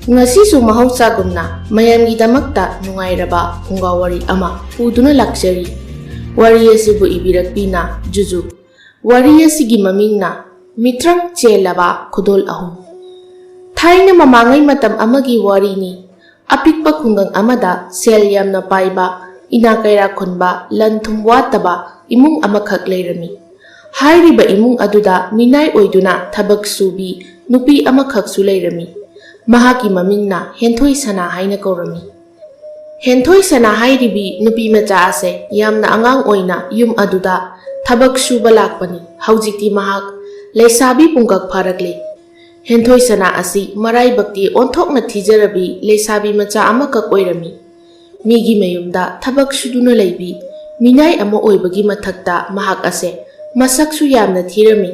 Ngasisu mahausagunna mayamgidamakta nungairaba phungawari ama puduna lakjari. Wari asibu ibirakpina juju. Wari asigi mamingna mitrang chelaba khudol ahum. Thaina mamangai matam amagi wari ni. Apikpa khungang amada sel yamna paiba inakaira khunba lanthum wataba imung amakhak leirami. Hairiba imung aduda minai oiduna thabak subi nupi amakhak su leirami. Mahaki mamingna Henthoi Sana haina kaurami. Henthoi Sana hairibi nupi macha ase yamna angang oina yum aduda thabak suba lakpani. Haujikti mahak leisabi pungkak pharakle. Henthoi Sana asi marai bakti onthokna thijarabi leisabi macha amakak oirami. Migi mayumda thabak suduna leibi minai ama oibagi mathakta mahak ase masak su yamna thirami.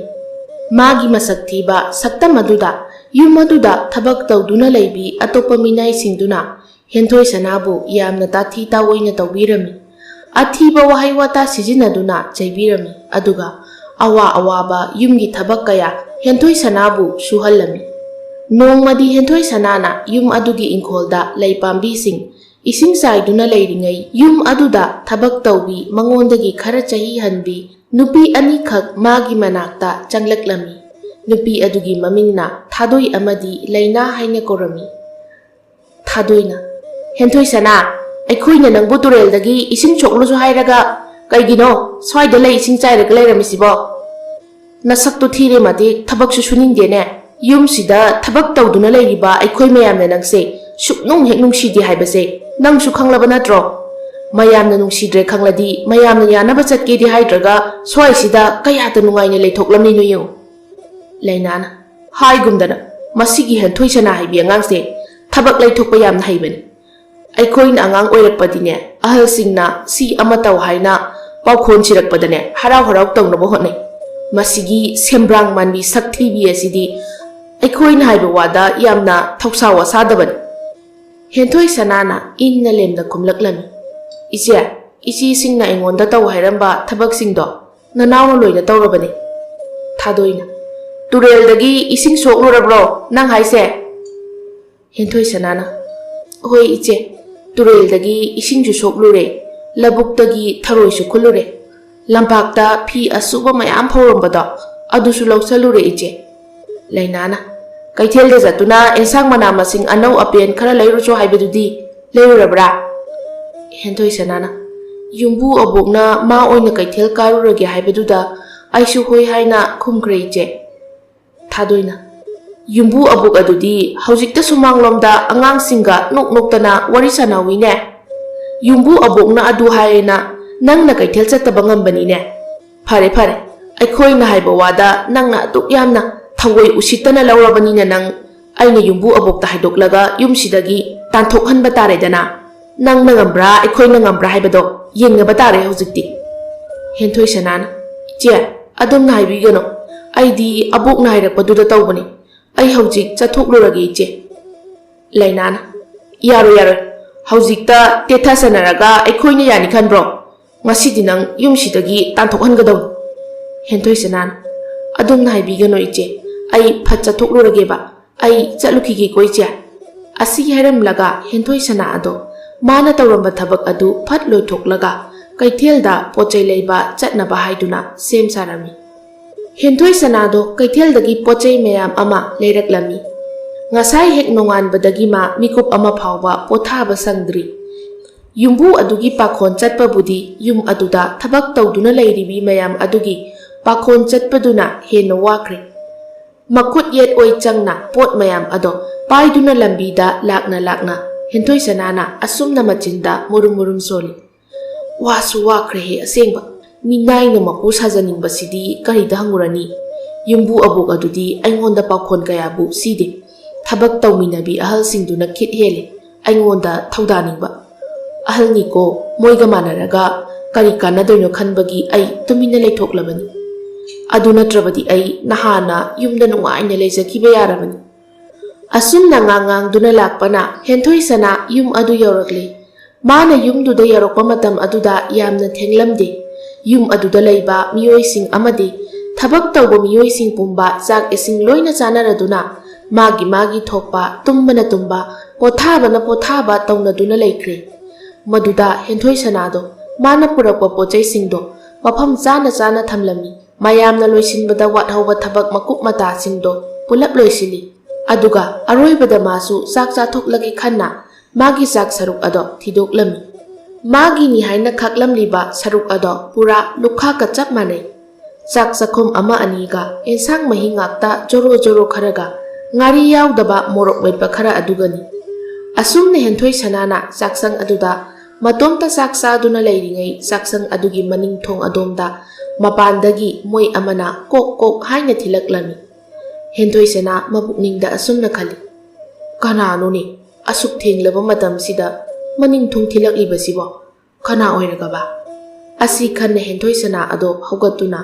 Magi masak thiba sakta maduda yum aduda thabak tawduna leibi atopa minai singduna Henthoi Sanabu yamna tathi tawoina tawbirami. Athiba wahai wata sijinaduna chaibirami. Aduga awa awaba yumgi thabak kaya Henthoi Sanabu suhallami. Nongmadi Henthoi Sanana yum adugi ingkholda leipambi sing ising saiduna leiringai yum aduda thabak tawbi mangondagi khara chahi hanbi nupi anikhak magi manakta changlaklami. Nupi adugi mamingna Thadoi amadi Laina haina korami. Thadoina Henthoi Sana aikoina nangbu tureldagi ising choklusu hairaga kaigino swaida lei ising chairaga leiramisibo. Nasaktu thire mati thabaksu suningdene yum sida thabak tawduna leiriba aikoi mayamna nangse suknung hek nungsidi haibase nangsu khanglaba natro. Mayamna nungsidre khangladi mayamna yanaba chatkedi haidraga swaisida kayata nungaina leithoklamni no yeng. Lainana haigumdana masigi Henthoi Sana haibi angangse thabak leithokpa yamna haibani. Aikoina angang oirakpadine ahalsingna si ama taw haina paukhon chirakpadane harau harau tawnaba hotnai. Masigi sembrang manbi sakthibi asidi aikoina haiba wada yamna thausawa sadabani. Henthoi Sanana inna lemda kumlaklami. Ichi singna ingonda taw hairamba thabak singdo nanawna loina tawrabani. Thadoina Tureldagi ising soklurabro nang haise. Henthoi Sanana hoi iche tureldagi ising ju soklure labuktagi tharoi su khulure lampakta phi asuba mayam phorombada adusu lawsalure iche. Lainana kaithelda jatuna ensang mana masing anau apen khara leirucho haibedudi leirurabra. Henthoi Sanana yumbu abokna ma oina kaithel karurage haibeduda aisu hoi haina khumkhre iche. Thadoina yumbu abuk adudi haujikta sumanglomda angangsinga noknoktana wari sanawine. Yumbu abokna adu haina nangna kaithel chattaba ngambanine. Phare aikoina haiba wada nangna aduk yamna thawoi usitana lawrabanina nang aina yumbu abokta haidoklaga yumsidagi tanthokhanba taredana. Nangna ngambra aikoina ngambra haibado yengaba tare haujikti. Henthoi Sanana che adumna haibigano aidi abokna hairakpaduda tawbani. Ai haujik chathokluage iche. Lainana yaro haujikta tetha sanaraga aikoina yani khanbro ngasidi nang yumsidagi tanthokhangadau. Henthoi Sanana adumna haibigano iche ai phat chathokluage ba ai chalukhigi ko iche. Asi hairamlaga Henthoi Sana ado mana tawramba thabak adu phat loithoklaga kaithelda pochai leiba chatnaba haiduna sem sarami. Henthoi Sanado kaitheldagi pochai mayam ama leiraklami. Ngasai hek nonganbadagi ma mikup ama phawba pothaba sangdri. Yumbu adugi pakhon chatpabudi yum aduda thabak tawduna leiribi mayam adugi pakhon chatpaduna henna wakre. Makut yet oi changna pot mayam ado paiduna lambida lakna Henthoi Sanana asumna machinda murum soli. Wasu wakre he asengba. Minai na mapu sajaningbba sidi karida hangurani. Yumbu abok adudi aingonda pakhon kayabu side. Thabak tawminabi ahalsingduna khit hele aingonda thawdaningba. Ahalniko moiga manaraga kari kanadoino khanbagi ai tumina leithoklabani. Adu natrabadi ai nahana yumda nungaina leijakiba yarabani. Asumna ngangang duna lakpana Henthoi Sana yum adu yaurakle. Mana yumduda yarokpa matam aduda yamna thenglamde. Yum aduda leiba miyoising amadi thabak tawba miyoising pumba chak ising loina chanaraduna ꯃꯥꯒꯤ ꯊꯣꯛꯄ ꯇꯨꯝꯕꯅ ꯇꯨꯝꯕ ꯄꯣꯊꯥꯕꯅ ꯄꯣꯊꯥꯕ ꯇꯧꯅꯗꯨꯅ ꯂꯩꯈ꯭ꯔꯦ꯫ ꯃꯗꯨꯗ ꯍꯦꯟꯊꯣꯏ ꯁꯅꯥꯗꯣ ꯃꯥꯅ ꯄꯨꯔꯛꯄ ꯄꯣꯠꯆꯩꯁꯤꯡꯗꯣ ꯃꯐꯝ ꯆꯥꯅ ꯆꯥꯅ ꯊꯝꯂꯝꯃꯤ꯫ ꯃꯌꯥꯝꯅ ꯂꯣꯏꯁꯤꯟꯕꯗ ꯋꯥꯠꯍꯧꯕ ꯊꯕꯛ ꯃꯀꯨꯞ ꯃꯇꯥꯁꯤꯡꯗꯣ ꯄꯨꯂꯞ ꯂꯣꯏꯁꯤꯜꯂꯤ꯫ ꯑꯗꯨꯒ ꯑꯔꯣꯏꯕꯗ ꯃꯥꯁꯨ ꯆꯥꯛ ꯆꯥꯊꯣꯛꯂꯒꯦ ꯈꯟꯅ ꯃꯥꯒꯤ ꯆꯥꯛ ꯁꯔꯨꯛ ꯑꯗꯣ ꯊꯤꯗꯣꯛꯂꯝꯃꯤ꯫ ꯃꯥꯒꯤꯅꯤ ꯍꯥꯏꯅ ꯈꯥꯛꯂꯝꯂꯤꯕ ꯁꯔꯨꯛ ꯑꯗꯣ ꯄꯨꯔꯥ ꯂꯨꯈꯥꯛꯀ ꯆꯞ ꯃꯥꯟꯅꯩ꯫ ꯆꯥꯛ ꯆꯥꯛꯈꯨꯝ ꯑꯃ ꯑꯅꯤꯒ ꯑꯦꯟꯁꯥꯡ ꯃꯍꯤ ꯉꯥꯛꯇ ꯖꯣꯔꯣ ꯖꯣꯔꯣ ꯈꯔꯒ ꯉꯥꯔꯤ ꯌꯥꯎꯗꯕ ꯃꯣꯔꯣꯛ ꯃꯦꯠꯄ ꯈꯔ ꯑꯗꯨꯒꯅꯤ꯫ ꯑꯁꯨꯝꯅ ꯍꯦꯟꯊꯣꯏ ꯁꯅꯥꯅ ꯆꯥꯛꯁꯪ ꯑꯗꯨꯗ ꯃꯇꯣꯝꯇ ꯆꯥꯛ ꯆꯥꯗꯨꯅ ꯂꯩꯔꯤꯉꯩ ꯆꯥꯛꯁꯪ ꯑꯗꯨꯒꯤ ꯃꯅꯤꯡ ꯊꯣꯡ ꯑꯗꯣꯝꯗ ꯃꯄꯥꯟꯗꯒꯤ ꯃꯣꯏ ꯑꯃꯅ ꯀꯣꯛ ꯀꯣꯛ ꯍꯥꯏꯅ ꯊꯤꯜꯂꯛꯂꯝꯃꯤ꯫ ꯍꯦꯟꯊꯣꯏ ꯁꯅꯥ ꯃꯄꯨꯛꯅꯤꯡꯗ ꯑꯁꯨꯝꯅ ꯈꯜꯂꯤ, ꯀꯅꯥꯅꯣꯅꯦ ꯑꯁꯨꯛ ꯊꯦꯡꯂꯕ ꯃꯇꯝꯁꯤꯗ ꯃꯅꯤꯡ ꯊꯣꯡ ꯊꯤꯜꯂꯛꯂꯤꯕꯁꯤꯕꯣ? ꯀꯅꯥ ꯑꯣꯏꯔꯒꯕ? ꯑꯁꯤ ꯈꯟꯅ ꯍꯦꯟꯊꯣꯏ ꯁꯅꯥ ꯑꯗꯣ ꯍꯧꯒꯠꯇꯨꯅ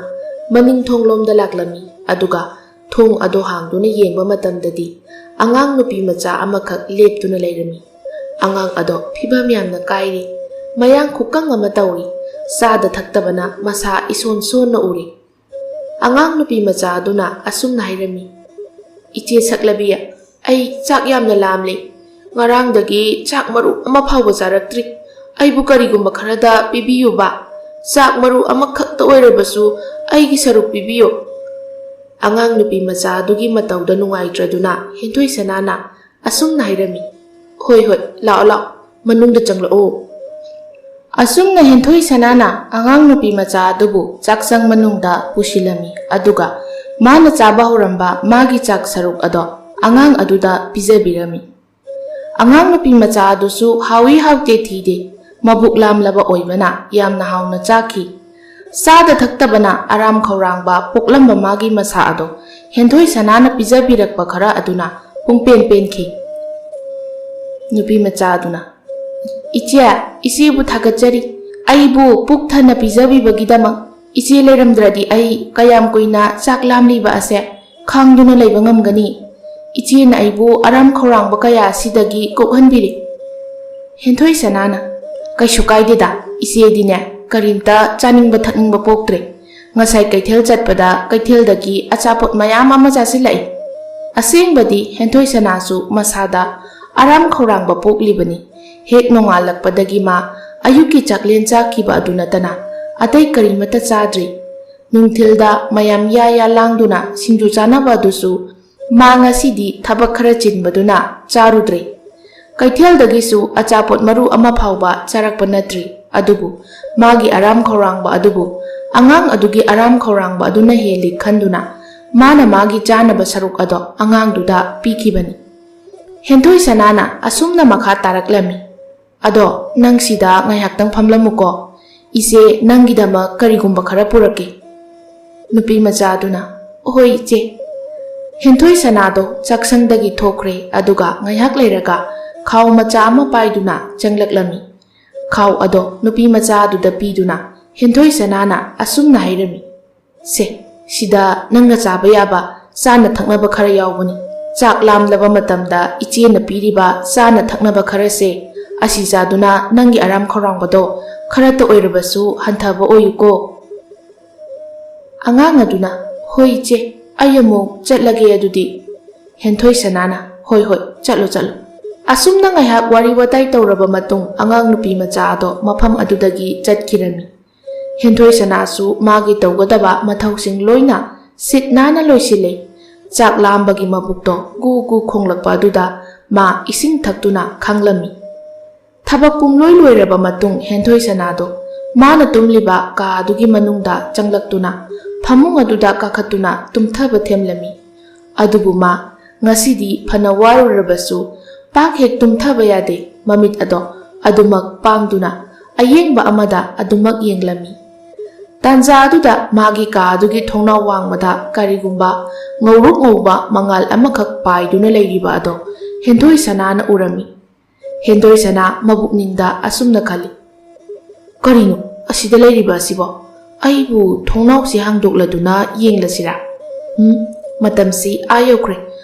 ꯃꯅꯤꯡ ꯊꯣꯡꯂꯣꯝꯗ ꯂꯥꯛꯂꯝꯃꯤ꯫ ꯑꯗꯨꯒ ꯊꯣꯡ ꯑꯗꯣ ꯍꯥꯡꯗꯨꯅ ꯌꯦꯡꯕ ꯃꯇꯝꯗꯗꯤ ꯑꯉꯥꯡ ꯅꯨꯄꯤ ꯃꯆꯥ ꯑꯃꯈꯛ ꯂꯦꯞꯇꯨꯅ ꯂꯩꯔꯝꯃꯤ꯫ ꯑꯉꯥꯡ ꯑꯗꯣ ꯐꯤꯕꯝ ꯌꯥꯝꯅ ꯀꯥꯏꯔꯤ, ꯃꯌꯥꯡ ꯈꯨꯀꯪ ꯑꯃ ꯇꯧꯔꯤ, ꯆꯥꯗ ꯊꯛꯇꯕꯅ ꯃꯁꯥ ꯏꯁꯣꯟ ꯁꯣꯟꯅ ꯎꯔꯤ꯫ ꯑꯉꯥꯡ ꯅꯨꯄꯤ ꯃꯆꯥ ꯑꯗꯨꯅ ꯑꯁꯨꯝꯅ ꯍꯥꯏꯔꯝꯃꯤ, ꯏꯆꯦ ꯁꯛꯂꯕꯤ, ꯑꯩ ꯆꯥꯛ ꯌꯥꯝꯅ ꯂꯥꯝꯂꯦ꯫ ꯉꯔꯥꯡꯗꯒꯤ ꯆꯥꯛ ꯃꯔꯨ ꯑꯃ ꯐꯥꯎꯕ ꯆꯥꯔꯛꯇ꯭ꯔꯤ꯫ ꯑꯩꯕꯨ ꯀꯔꯤꯒꯨꯝꯕ ꯈꯔꯗ ꯄꯤꯕꯤꯌꯨꯕ꯫ ꯆꯥꯛ ꯃꯔꯨ ꯑꯃꯈꯛꯇ ꯑꯣꯏꯔꯕꯁꯨ ꯑꯩꯒꯤ ꯁꯔꯨꯛ ꯄꯤꯕꯤꯌꯨ꯫ ꯑꯉꯥꯡ ꯅꯨꯄꯤ ꯃꯆꯥ ꯑꯗꯨꯒꯤ ꯃꯇꯧꯗ ꯅꯨꯡꯉꯥꯏꯇ꯭ꯔꯗꯨꯅ ꯍꯦꯟꯊꯣꯏ ꯁꯅꯥꯅ ꯑꯁꯨꯝꯅ ꯍꯥꯏꯔꯝꯃꯤ, ꯍꯣꯏ ꯍꯣꯏ, ꯂꯥꯛꯑꯣ ꯂꯥꯛꯑꯣ, ꯃꯅꯨꯡꯗ ꯆꯪꯂꯛꯑꯣ꯫ ꯑꯁꯨꯝꯅ ꯍꯦꯟꯊꯣꯏ ꯁꯅꯥꯅ ꯑꯉꯥꯡ ꯅꯨꯄꯤ ꯃꯆꯥ ꯑꯗꯨꯕꯨ ꯆꯥꯛꯁꯪ ꯃꯅꯨꯡꯗ ꯄꯨꯁꯤꯜꯂꯝꯃꯤ꯫ ꯑꯗꯨꯒ ꯃꯥꯅ ꯆꯥꯕ ꯍꯧꯔꯝꯕ ꯃꯥꯒꯤ ꯆꯥꯛ ꯁꯔꯨꯛ ꯑꯗꯣ ꯑꯉꯥꯡ ꯑꯗꯨꯗ ꯄꯤꯖꯕꯤꯔꯝꯃꯤ꯫ ꯑꯉꯥꯡ ꯅꯨꯄꯤ ꯃꯆꯥ ꯑꯗꯨꯁꯨ ꯍꯥꯎꯏ ꯍꯥꯎꯇꯦ ꯊꯤꯗꯦ, ꯃꯕꯨꯛ ꯂꯥꯝꯂꯕ ꯑꯣꯏꯕꯅ ꯌꯥꯝꯅ ꯍꯥꯎꯅ ꯆꯥꯈꯤ꯫ ꯆꯥꯗ ꯊꯛꯇꯕꯅ ꯑꯔꯥꯝ ꯈꯧꯔꯥꯡꯕ ꯄꯣꯛꯂꯝꯕ ꯃꯥꯒꯤ ꯃꯁꯥ ꯑꯗꯣ ꯍꯦꯟꯊꯣꯏ ꯁꯅꯥꯅ ꯄꯤꯖꯕꯤꯔꯛꯄ ꯈꯔ ꯑꯗꯨꯅ ꯄꯨꯡꯄꯦꯟ ꯄꯦꯟꯈꯤ꯫ ꯅꯨꯄꯤ ꯃꯆꯥ ꯑꯗꯨꯅ, ꯏꯆꯦꯕꯨ ꯊꯥꯒꯠꯆꯔꯤ, ꯑꯩꯕꯨ ꯄꯨꯛ ꯊꯟꯅ ꯄꯤꯖꯕꯤꯕꯒꯤꯗꯃꯛ꯫ ꯏꯆꯦ ꯂꯩꯔꯝꯗ꯭ꯔꯗꯤ ꯑꯩ ꯀꯌꯥꯝ ꯀꯨꯏꯅ ꯆꯥꯛ ꯂꯥꯝꯂꯤꯕ ꯑꯁꯦ ꯈꯥꯡꯗꯨꯅ ꯂꯩꯕ ꯉꯝꯒꯅꯤ꯫ ꯏꯆꯦꯅ ꯑꯩꯕꯨ ꯑꯔꯥꯝ ꯈꯧꯔꯥꯡꯕ ꯀꯌꯥ ꯑꯁꯤꯗꯒꯤ ꯀꯣꯛꯍꯟꯕꯤꯔꯤ꯫ ꯍꯦꯟꯊꯣꯏ ꯁꯅꯥꯅ, ꯀꯩꯁꯨ ꯀꯥꯏꯗꯦꯗ, ꯏꯆꯦꯗꯤꯅꯦ ꯀꯔꯤꯝꯇ ꯆꯥꯅꯤꯡꯕ ꯊꯛꯅꯤꯡꯕ ꯄꯣꯛꯇ꯭ꯔꯦ꯫ ꯉꯁꯥꯏ ꯀꯩꯊꯦꯜ ꯆꯠꯄꯗ ꯀꯩꯊꯦꯜꯗꯒꯤ ꯑꯆꯥꯄꯣꯠ ꯃꯌꯥꯝ ꯑꯃ ꯆꯥꯁꯤꯜꯂꯛꯏ꯫ ꯑꯁꯦꯡꯕꯗꯤ ꯍꯦꯟꯊꯣꯏ ꯁꯅꯥꯁꯨ ꯃꯁꯥꯗ ꯑꯔꯥꯝ ꯈꯧꯔꯥꯡꯕ ꯄꯣꯛꯂꯤꯕꯅꯤ꯫ ꯍꯦꯛ ꯅꯣꯡꯉꯥꯜꯂꯛꯄꯗꯒꯤ ꯃꯥ ꯑꯌꯨꯛꯀꯤ ꯆꯥꯛꯂꯦꯟ ꯆꯥꯈꯤꯕ ꯑꯗꯨ ꯅꯠꯇꯅ ꯑꯇꯩ ꯀꯔꯤꯃꯠꯇ ꯆꯥꯗ꯭ꯔꯤ꯫ ꯅꯨꯡꯊꯤꯜꯗ ꯃꯌꯥꯝ ꯌꯥ ꯂꯥꯡꯗꯨꯅ ꯁꯤꯡꯖꯨ ꯆꯥꯅꯕ ꯑꯗꯨꯁꯨ ꯃꯥ ꯉꯁꯤꯗꯤ ꯊꯕꯛ ꯈꯔ ꯆꯤꯟꯕꯗꯨꯅ ꯆꯥꯔꯨꯗ꯭ꯔꯦ꯫ ꯀꯩꯊꯦꯜꯗꯒꯤꯁꯨ ꯑꯆꯥꯄꯣꯠ ꯃꯔꯨ ꯑꯃ ꯐꯥꯎꯕ ꯆꯥꯔꯛꯄ ꯅꯠꯇ꯭ꯔꯤ꯫ ꯑꯗꯨꯕꯨ ꯃꯥꯒꯤ ꯑꯔꯥꯝ ꯈꯧꯔꯥꯡꯕ ꯑꯗꯨꯕꯨ ꯑꯉꯥꯡ ꯑꯗꯨꯒꯤ ꯑꯔꯥꯝ ꯈꯧꯔꯥꯡꯕ ꯑꯗꯨꯅ ꯍꯦꯜꯂꯤ ꯈꯟꯗꯨꯅ ꯃꯥꯅ ꯃꯥꯒꯤ ꯆꯥꯅꯕ ꯁꯔꯨꯛ ꯑꯗꯣ ꯑꯉꯥꯡꯗꯨꯗ ꯄꯤꯈꯤꯕꯅꯤ꯫ ꯍꯦꯟꯊꯣꯏ ꯁꯅꯥꯅ ꯑꯁꯨꯝꯅ ꯃꯈꯥ ꯇꯥꯔꯛꯂꯝꯃꯤ, ꯑꯗꯣ ꯅꯪ ꯁꯤꯗ ꯉꯥꯏꯍꯥꯛꯇꯪ ꯐꯝꯂꯝꯃꯨꯀꯣ, ꯏꯆꯦ ꯅꯪꯒꯤꯗꯃꯛ ꯀꯔꯤꯒꯨꯝꯕ ꯈꯔ ꯄꯨꯔꯛꯀꯦ꯫ ꯅꯨꯄꯤ ꯃꯆꯥ ꯑꯗꯨꯅ, ꯍꯣꯏ ꯏꯆꯦ꯫ ꯍꯦꯟꯊꯣꯏ ꯁꯅꯥꯗꯣ ꯆꯥꯛꯁꯪꯗꯒꯤ ꯊꯣꯛꯈ꯭ꯔꯦ꯫ ꯑꯗꯨꯒ ꯉꯥꯏꯍꯥꯛ ꯂꯩꯔꯒ ꯈꯥꯎ ꯃꯆꯥ ꯑꯃ ꯄꯥꯏꯗꯨꯅ ꯆꯪꯂꯛꯂꯝꯃꯤ꯫ ꯈꯥꯎ ꯑꯗꯣ ꯅꯨꯄꯤ ꯃꯆꯥ ꯑꯗꯨꯗ ꯄꯤꯗꯨꯅ ꯍꯦꯟꯊꯣꯏ ꯁꯅꯥꯅ ꯑꯁꯨꯝꯅ ꯍꯥꯏꯔꯝꯃꯤ, ꯁꯦ, ꯁꯤꯗ ꯅꯪꯅ ꯆꯥꯕ ꯌꯥꯕ ꯆꯥꯅ ꯊꯛꯅꯕ ꯈꯔ ꯌꯥꯎꯕꯅꯤ꯫ ꯆꯥꯛ ꯂꯥꯝꯂꯕ ꯃꯇꯝꯗ ꯏꯆꯦꯅ ꯄꯤꯔꯤꯕ ꯆꯥꯅ ꯊꯛꯅꯕ ꯈꯔꯁꯦ ꯑꯁꯤ ꯆꯥꯗꯨꯅ ꯅꯪꯒꯤ ꯑꯔꯥꯝ ꯈꯧꯔꯥꯡꯕꯗꯣ ꯈꯔꯇ ꯑꯣꯏꯔꯕꯁꯨ ꯍꯟꯊꯕ ꯑꯣꯏꯌꯨꯀꯣ꯫ ꯑꯉꯥꯡ ꯑꯗꯨꯅ, ꯍꯣꯏ ꯏꯆꯦ, ꯑꯩ ꯑꯃꯨꯛ ꯆꯠꯂꯒꯦ ꯑꯗꯨꯗꯤ꯫ ꯍꯦꯟꯊꯣꯏ ꯁꯅꯥꯅ, ꯍꯣꯏ ꯍꯣꯏ, ꯆꯠꯂꯣ ꯆꯠꯂꯣ꯫ ꯑꯁꯨꯝꯅ ꯉꯥꯏꯍꯥꯛ ꯋꯥꯔꯤ ꯋꯥꯇꯥꯏ ꯇꯧꯔꯕ ꯃꯇꯨꯡ ꯑꯉꯥꯡ ꯅꯨꯄꯤ ꯃꯆꯥ ꯑꯗꯣ ꯃꯐꯝ ꯑꯗꯨꯗꯒꯤ ꯆꯠꯈꯤꯔꯝꯃꯤ꯫ ꯍꯦꯟꯊꯣꯏ ꯁꯅꯥꯁꯨ ꯃꯥꯒꯤ ꯇꯧꯒꯗꯕ ꯃꯊꯧꯁꯤꯡ ꯂꯣꯏꯅ ꯁꯤꯠ ꯅꯥꯟꯅ ꯂꯣꯏꯁꯤꯜꯂꯦ꯫ ꯆꯥꯛ ꯂꯥꯝꯕꯒꯤ ꯃꯕꯨꯛꯇꯣ ꯒꯨ ꯒꯨ ꯈꯣꯡꯂꯛꯄ ꯑꯗꯨꯗ ꯃꯥ ꯏꯁꯤꯡ ꯊꯛꯇꯨꯅ ꯈꯥꯡꯂꯝꯃꯤ꯫ ꯊꯕꯛ ꯄꯨꯝꯂꯣꯏ ꯂꯣꯏꯔꯕ ꯃꯇꯨꯡ ꯍꯦꯟꯊꯣꯏ ꯁꯅꯥꯗꯣ ꯃꯥꯅ ꯇꯨꯝꯂꯤꯕ ꯀꯥ ꯑꯗꯨꯒꯤ ꯃꯅꯨꯡꯗ ꯆꯪꯂꯛꯇꯨꯅ ꯐꯃꯨꯡ ꯑꯗꯨꯗ ꯀꯥꯈꯠꯇꯨꯅ ꯇꯨꯝꯊꯕ ꯊꯦꯝꯂꯝꯃꯤ꯫ ꯑꯗꯨꯕꯨ ꯃꯥ ꯉꯁꯤꯗꯤ ꯐꯅ ꯋꯥꯔꯨꯔꯕꯁꯨ ꯄꯥꯛ ꯍꯦꯛ ꯇꯨꯝꯊꯕ ꯌꯥꯗꯦ꯫ ꯃꯃꯤꯠ ꯑꯗꯣ ꯑꯗꯨꯃꯛ ꯄꯥꯡꯗꯨꯅ ꯑꯌꯦꯡꯕ ꯑꯃꯗ ꯑꯗꯨꯃꯛ ꯌꯦꯡꯂꯝꯃꯤ꯫ ꯇꯥꯟꯖꯥ ꯑꯗꯨꯗ ꯃꯥꯒꯤ ꯀꯥ ꯑꯗꯨꯒꯤ ꯊꯣꯡꯅꯥꯎ ꯋꯥꯡꯃꯗ ꯀꯔꯤꯒꯨꯝꯕ ꯉꯧꯔꯣꯛ ꯉꯧꯕ ꯃꯉꯥꯜ ꯑꯃꯈꯛ ꯄꯥꯏꯗꯨꯅ ꯂꯩꯔꯤꯕ ꯑꯗꯣ ꯍꯦꯟꯊꯣꯏ ꯁꯅꯥꯅ ꯎꯔꯝꯃꯤ꯫ ꯍꯦꯟꯊꯣꯏ ꯁꯅꯥ ꯃꯕꯨꯛꯅꯤꯡꯗ ꯑꯁꯨꯝꯅ ꯈꯜꯂꯤ, ꯀꯔꯤꯅꯣ ꯑꯁꯤꯗ ꯂꯩꯔꯤꯕ ꯑꯁꯤꯕꯣ? ꯑꯩꯕꯨ ꯊꯣꯡꯅꯥꯎꯁꯤ ꯍꯥꯡꯗꯣꯛꯂꯗꯨꯅ ꯌꯦꯡꯂꯁꯤꯔꯥ? ꯃꯇꯝꯁꯤ ꯌꯧꯈ꯭ꯔꯦ,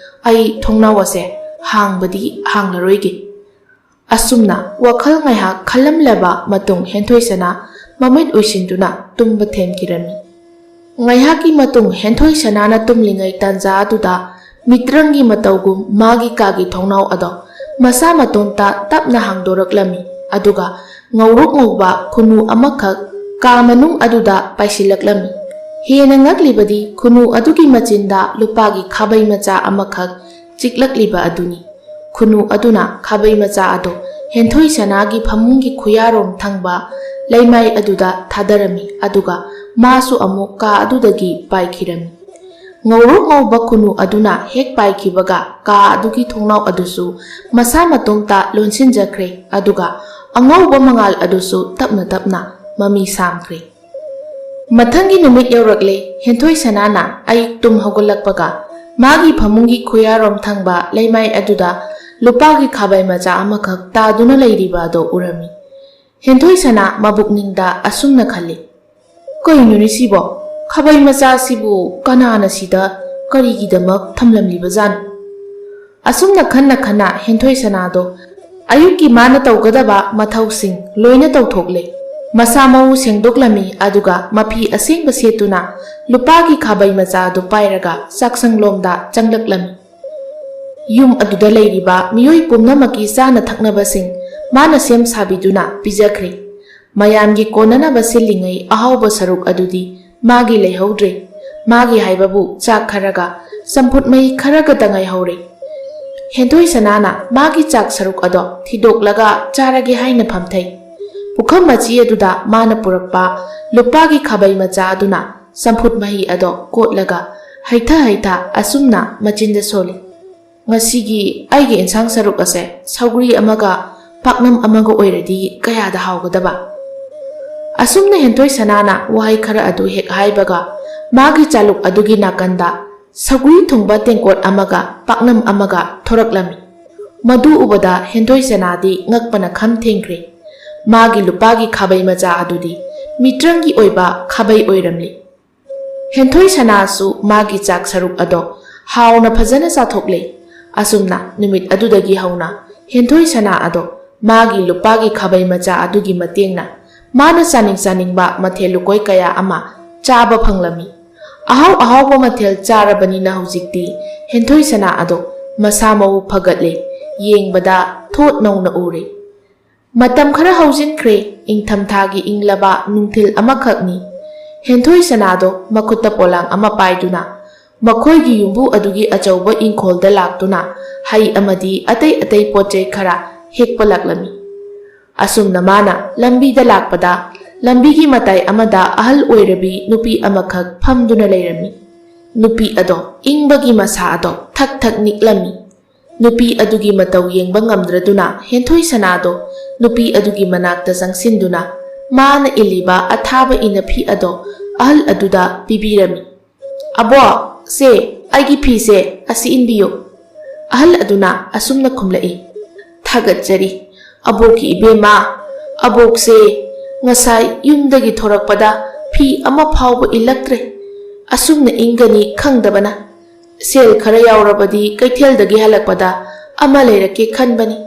ꯑꯩ ꯊꯣꯡꯅꯥꯎ ꯑꯁꯦ ꯍꯥꯡꯕꯗꯤ ꯍꯥꯡꯂꯔꯣꯏꯒꯦ꯫ ꯑꯁꯨꯝꯅ ꯋꯥꯈꯜ ꯉꯥꯏꯍꯥꯛ ꯈꯜꯂꯝꯂꯕ ꯃꯇꯨꯡ ꯍꯦꯟꯊꯣꯏ ꯁꯅꯥ ꯃꯃꯤꯠ ꯎꯏꯁꯤꯟꯗꯨꯅ ꯇꯨꯝꯕ ꯊꯦꯝꯈꯤꯔꯝꯃꯤ꯫ ꯉꯥꯏꯍꯥꯛꯀꯤ ꯃꯇꯨꯡ ꯍꯦꯟꯊꯣꯏ ꯁꯅꯥꯅ ꯇꯨꯝꯂꯤꯉꯩ ꯇꯥꯟꯖꯥ ꯑꯗꯨꯗ ꯃꯤꯇ꯭ꯔꯪꯒꯤ ꯃꯇꯧꯒꯨꯝ ꯃꯥꯒꯤ ꯀꯥꯒꯤ ꯊꯣꯡꯅꯥꯎ ꯑꯗꯣ ꯃꯁꯥ ꯃꯇꯣꯝꯇ ꯇꯞꯅ ꯍꯥꯡꯗꯣꯔꯛꯂꯝꯃꯤ ꯑꯗꯨꯒ ꯉꯧꯔꯣꯛ ꯉꯧꯕ ꯈꯨꯅꯨ ꯑꯃꯈꯛ ꯀꯥ ꯃꯅꯨꯡ ꯑꯗꯨꯗ ꯄꯥꯏꯁꯤꯜꯂꯛꯂꯝꯃꯤ꯫ ꯍꯦꯟꯅ ꯉꯛꯂꯤꯕꯗꯤ ꯈꯨꯅꯨ ꯑꯗꯨꯒꯤ ꯃꯆꯤꯟꯗ ꯂꯨꯄꯥꯒꯤ ꯈꯥꯕꯩ ꯃꯆꯥ ꯑꯃꯈꯛ ꯆꯤꯛꯂꯛꯂꯤꯕ ꯑꯗꯨꯅꯤ꯫ ꯈꯨꯅꯨ ꯑꯗꯨꯅ ꯈꯥꯕꯩ ꯃꯆꯥ ꯑꯗꯣ ꯍꯦꯟꯊꯣꯏ ꯁꯅꯥꯒꯤ ꯐꯃꯨꯡꯒꯤ ꯈꯨꯌꯥꯔꯣꯝ ꯊꯪꯕ ꯂꯩꯃꯥꯏ ꯑꯗꯨꯗ ꯊꯥꯗꯔꯝꯃꯤ ꯑꯗꯨꯒ ꯃꯥꯁꯨ ꯑꯃꯨꯛ ꯀꯥ ꯑꯗꯨꯗꯒꯤ ꯄꯥꯏꯈꯤꯔꯝꯃꯤ꯫ ꯉꯧꯔꯣꯛ ꯉꯧꯕ ꯈꯨꯅꯨ ꯑꯗꯨꯅ ꯍꯦꯛ ꯄꯥꯏꯈꯤꯕꯒ ꯀꯥ ꯑꯗꯨꯒꯤ ꯊꯣꯡꯅꯥꯎ ꯑꯗꯨꯁꯨ ꯃꯁꯥ ꯃꯇꯣꯝꯇ ꯂꯣꯟꯁꯤꯟꯖꯈ꯭ꯔꯦ ꯑꯗꯨꯒ ꯑꯉꯧꯕ ꯃꯉꯥꯜ ꯑꯗꯨꯁꯨ ꯇꯞꯅ ꯇꯞꯅ ꯃꯃꯤ ꯁꯥꯝꯈ꯭ꯔꯦ꯫ ꯃꯊꯪꯒꯤ ꯅꯨꯃꯤꯠ ꯌꯧꯔꯛꯂꯦ꯫ ꯍꯦꯟꯊꯣꯏ ꯁꯅꯥꯅ ꯑꯌꯨꯛ ꯇꯨꯝ ꯍꯧꯒꯠꯂꯛꯄꯒ ꯃꯥꯒꯤ ꯐꯃꯨꯡꯒꯤ ꯈꯨꯌꯥꯔꯣꯝ ꯊꯪꯕ ꯂꯩꯃꯥꯏ ꯑꯗꯨꯗ ꯂꯨꯄꯥꯒꯤ ꯈꯥꯕꯩ ꯃꯆꯥ ꯑꯃꯈꯛ ꯇꯥꯗꯨꯅ ꯂꯩꯔꯤꯕ ꯑꯗꯣ ꯎꯔꯝꯃꯤ꯫ ꯍꯦꯟꯊꯣꯏ ꯁꯅꯥ ꯃꯕꯨꯛꯅꯤꯡꯗ ꯑꯁꯨꯝꯅ ꯈꯜꯂꯤ, ꯀꯩꯅꯣꯅꯦ ꯁꯤꯕꯣ? ꯈꯥꯕꯩ ꯃꯆꯥꯁꯤꯕꯨ ꯀꯅꯥꯅ ꯁꯤꯗ ꯀꯔꯤꯒꯤꯗꯃꯛ ꯊꯝꯂꯝꯂꯤꯕꯖꯥꯠꯅꯣ? ꯑꯁꯨꯝꯅ ꯈꯟꯅ ꯈꯟꯅ ꯍꯦꯟꯊꯣꯏ ꯁꯅꯥꯗꯣ ꯑꯌꯨꯛꯀꯤ ꯃꯥꯅ ꯇꯧꯒꯗꯕ ꯃꯊꯧꯁꯤꯡ ꯂꯣꯏꯅ ꯇꯧꯊꯣꯛꯂꯦ꯫ ꯃꯁꯥ ꯃꯎ ꯁꯦꯡꯗꯣꯛꯂꯝꯃꯤ ꯑꯗꯨꯒ ꯃꯐꯤ ꯑꯁꯦꯡꯕ ꯁꯦꯠꯇꯨꯅ ꯂꯨꯄꯥꯒꯤ ꯈꯥꯕꯩ ꯃꯆꯥ ꯑꯗꯨ ꯄꯥꯏꯔꯒ ꯆꯥꯛꯁꯪꯂꯣꯝꯗ ꯆꯪꯂꯛꯂꯝꯃꯤ꯫ ꯌꯨꯝ ꯑꯗꯨꯗ ꯂꯩꯔꯤꯕ ꯃꯤꯑꯣꯏ ꯄꯨꯝꯅꯃꯛꯀꯤ ꯆꯥꯅ ꯊꯛꯅꯕꯁꯤꯡ ꯃꯥꯅ ꯁꯦꯝ ꯁꯥꯕꯤꯗꯨꯅ ꯄꯤꯖꯈ꯭ꯔꯦ꯫ ꯃꯌꯥꯝꯒꯤ ꯀꯣꯟꯅꯅꯕ ꯁꯤꯜꯂꯤꯉꯩ ꯑꯍꯥꯎꯕ ꯁꯔꯨꯛ ꯑꯗꯨꯗꯤ ꯃꯥꯒꯤ ꯂꯩꯍꯧꯗ꯭ꯔꯦ꯫ ꯃꯥꯒꯤ ꯍꯥꯏꯕꯕꯨ ꯆꯥꯛ ꯈꯔꯒ ꯆꯝꯐꯨꯠ ꯃꯍꯤ ꯈꯔꯒꯇ ꯉꯥꯏꯍꯧꯔꯦ꯫ ꯍꯦꯟꯊꯣꯏ ꯁꯅꯥꯅ ꯃꯥꯒꯤ ꯆꯥꯛ ꯁꯔꯨꯛ ꯑꯗꯣ ꯊꯤꯗꯣꯛꯂꯒ ꯆꯥꯔꯒꯦ ꯍꯥꯏꯅ ꯐꯝꯊꯩ꯫ ꯄꯨꯈꯝ ꯃꯆꯤ ꯑꯗꯨꯗ ꯃꯥꯅ ꯄꯨꯔꯛꯄ ꯂꯨꯄꯥꯒꯤ ꯈꯥꯕꯩ ꯃꯆꯥ ꯑꯗꯨꯅ ꯆꯝꯐꯨꯠ ꯃꯍꯤ ꯑꯗꯣ ꯀꯣꯠꯂꯒ ꯍꯩꯊ ꯍꯩꯊ ꯑꯁꯨꯝꯅ ꯃꯆꯤꯟꯗ ꯁꯣꯜꯂꯤ, ꯉꯁꯤꯒꯤ ꯑꯩꯒꯤ ꯏꯟꯁꯥꯡ ꯁꯔꯨꯛ ꯑꯁꯦ ꯁꯧꯒ꯭ꯔꯤ ꯑꯃꯒ ꯄꯥꯛꯅꯝ ꯑꯃꯒ ꯑꯣꯏꯔꯗꯤ ꯀꯌꯥꯗ ꯍꯥꯎꯒꯗꯕ? ꯑꯁꯨꯝꯅ ꯍꯦꯟꯊꯣꯏ ꯁꯅꯥꯅ ꯋꯥꯍꯩ ꯈꯔ ꯑꯗꯨ ꯍꯦꯛ ꯍꯥꯏꯕꯒ ꯃꯥꯒꯤ ꯆꯥꯂꯨꯛ ꯑꯗꯨꯒꯤ ナꯀꯟꯗ ꯁꯧꯒ꯭ꯔꯤ ꯊꯣꯡꯕ ꯇꯦꯡꯀꯣꯠ ꯑꯃꯒ ꯄꯥꯛꯅꯝ ꯑꯃꯒ ꯊꯣꯔꯛꯂꯝꯃꯤ꯫ ꯃꯗꯨ ꯎꯕꯗ ꯍꯦꯟꯊꯣꯏ ꯁꯅꯥꯗꯤ ꯉꯛꯄꯅ ꯈꯝ ꯊꯦꯡꯈ꯭ꯔꯦ꯫ ꯃꯥꯒꯤ ꯂꯨꯄꯥꯒꯤ ꯈꯥꯕꯩ ꯃꯆꯥ ꯑꯗꯨꯗꯤ ꯃꯤꯇ꯭ꯔꯪꯒꯤ ꯑꯣꯏꯕ ꯈꯥꯕꯩ ꯑꯣꯏꯔꯝꯂꯤ꯫ ꯍꯦꯟꯊꯣꯏ ꯁꯅꯥꯁꯨ ꯃꯥꯒꯤ ꯆꯥꯛ ꯁꯔꯨꯛ ꯑꯗꯣ ꯍꯥꯎꯅ ꯐꯖꯅ ꯆꯥꯊꯣꯛꯂꯦ꯫ ꯑꯁꯨꯝꯅ ꯅꯨꯃꯤꯠ ꯑꯗꯨꯗꯒꯤ ꯍꯧꯅ ꯍꯦꯟꯊꯣꯏ ꯁꯅꯥ ꯑꯗꯣ ꯃꯥꯒꯤ ꯂꯨꯄꯥꯒꯤ ꯈꯥꯕꯩ ꯃꯆꯥ ꯑꯗꯨꯒꯤ ꯃꯇꯦꯡꯅ ꯃꯥꯅ ꯆꯥꯅꯤꯡ ꯆꯥꯅꯤꯡꯕ ꯃꯊꯦꯜ ꯂꯨꯀꯣꯏ ꯀꯌꯥ ꯑꯃ ꯆꯥꯕ ꯐꯪꯂꯝꯃꯤ꯫ ꯑꯍꯥꯎ ꯑꯍꯥꯎꯕ ꯃꯊꯦꯜ ꯆꯥꯔꯕꯅꯤꯅ ꯍꯧꯖꯤꯛꯇꯤ ꯍꯦꯟꯊꯣꯏ ꯁꯅꯥ ꯑꯗꯣ ꯃꯁꯥ ꯃꯎ ꯐꯒꯠꯂꯦ, ꯌꯦꯡꯕꯗ ꯊꯣꯠ ꯅꯧꯅ ꯎꯔꯦ꯫ ꯃꯇꯝ ꯈꯔ ꯍꯧꯖꯤꯟꯈ꯭ꯔꯦ꯫ ꯏꯪꯊꯝꯊꯥꯒꯤ ꯏꯪꯂꯕ ꯅꯨꯡꯊꯤꯜ ꯑꯃꯈꯛꯅꯤ꯫ ꯍꯦꯟꯊꯣꯏ ꯁꯅꯥꯗꯣ ꯃꯈꯨꯠꯇ ꯄꯣꯂꯥꯡ ꯑꯃ ꯄꯥꯏꯗꯨꯅ ꯃꯈꯣꯏꯒꯤ ꯌꯨꯝꯕꯨ ꯑꯗꯨꯒꯤ ꯑꯆꯧꯕ ꯏꯪꯈꯣꯜꯗ ꯂꯥꯛꯇꯨꯅ ꯍꯩ ꯑꯃꯗꯤ ꯑꯇꯩ ꯑꯇꯩ ꯄꯣꯠꯆꯩ ꯈꯔ ꯍꯦꯛꯄ ꯂꯥꯛꯂꯝꯃꯤ꯫ ꯑꯁꯨꯝꯅ ꯃꯥꯅ ꯂꯝꯕꯤꯗ ꯂꯥꯛꯄꯗ ꯂꯝꯕꯤꯒꯤ ꯃꯇꯥꯏ ꯑꯃꯗ ꯑꯍꯜ ꯑꯣꯏꯔꯕꯤ ꯅꯨꯄꯤ ꯑꯃꯈꯛ ꯐꯝꯗꯨꯅ ꯂꯩꯔꯝꯃꯤ꯫ ꯅꯨꯄꯤ ꯑꯗꯣ ꯏꯪꯕꯒꯤ ꯃꯁꯥ ꯑꯗꯣ ꯊꯛ ꯊꯛ ꯅꯤꯛꯂꯝꯃꯤ꯫ ꯅꯨꯄꯤ ꯑꯗꯨꯒꯤ ꯃꯇꯧ ꯌꯦꯡꯕ ꯉꯝꯗ꯭ꯔꯗꯨꯅ ꯍꯦꯟꯊꯣꯏ ꯁꯅꯥꯗꯣ ꯅꯨꯄꯤ ꯑꯗꯨꯒꯤ ꯃꯅꯥꯛꯇ ꯆꯪꯁꯤꯟꯗꯨꯅ ꯃꯥꯅ ꯏꯜꯂꯤꯕ ꯑꯊꯥꯕ ꯏꯅꯐꯤ ꯑꯗꯣ ꯑꯍꯜ ꯑꯗꯨꯗ ꯄꯤꯕꯤꯔꯝꯃꯤ꯫ ꯑꯕꯣ, ꯁꯦ ꯑꯩꯒꯤ ꯐꯤꯁꯦ ꯑꯁꯤ ꯏꯟꯕꯤꯌꯨ꯫ ꯑꯍꯜ ꯑꯗꯨꯅ ꯑꯁꯨꯝꯅ ꯈꯨꯝꯂꯛꯏ, ꯊꯥꯒꯠꯆꯔꯤ ꯑꯕꯣꯛꯀꯤ ꯏꯕꯦꯝꯃ, ꯑꯕꯣꯛꯁꯦ ꯉꯁꯥꯏ ꯌꯨꯝꯗꯒꯤ ꯊꯣꯔꯛꯄꯗ ꯐꯤ ꯑꯃ ꯐꯥꯎꯕ ꯏꯜꯂꯛꯇ꯭ꯔꯦ꯫ ꯑꯁꯨꯝꯅ ꯏꯪꯒꯅꯤ ꯈꯪꯗꯕꯅ ꯁꯦꯜ ꯈꯔ ꯌꯥꯎꯔꯕꯗꯤ ꯀꯩꯊꯦꯜꯗꯒꯤ ꯍꯜꯂꯛꯄꯗ ꯑꯃ ꯂꯩꯔꯛꯀꯦ ꯈꯟꯕꯅꯤ,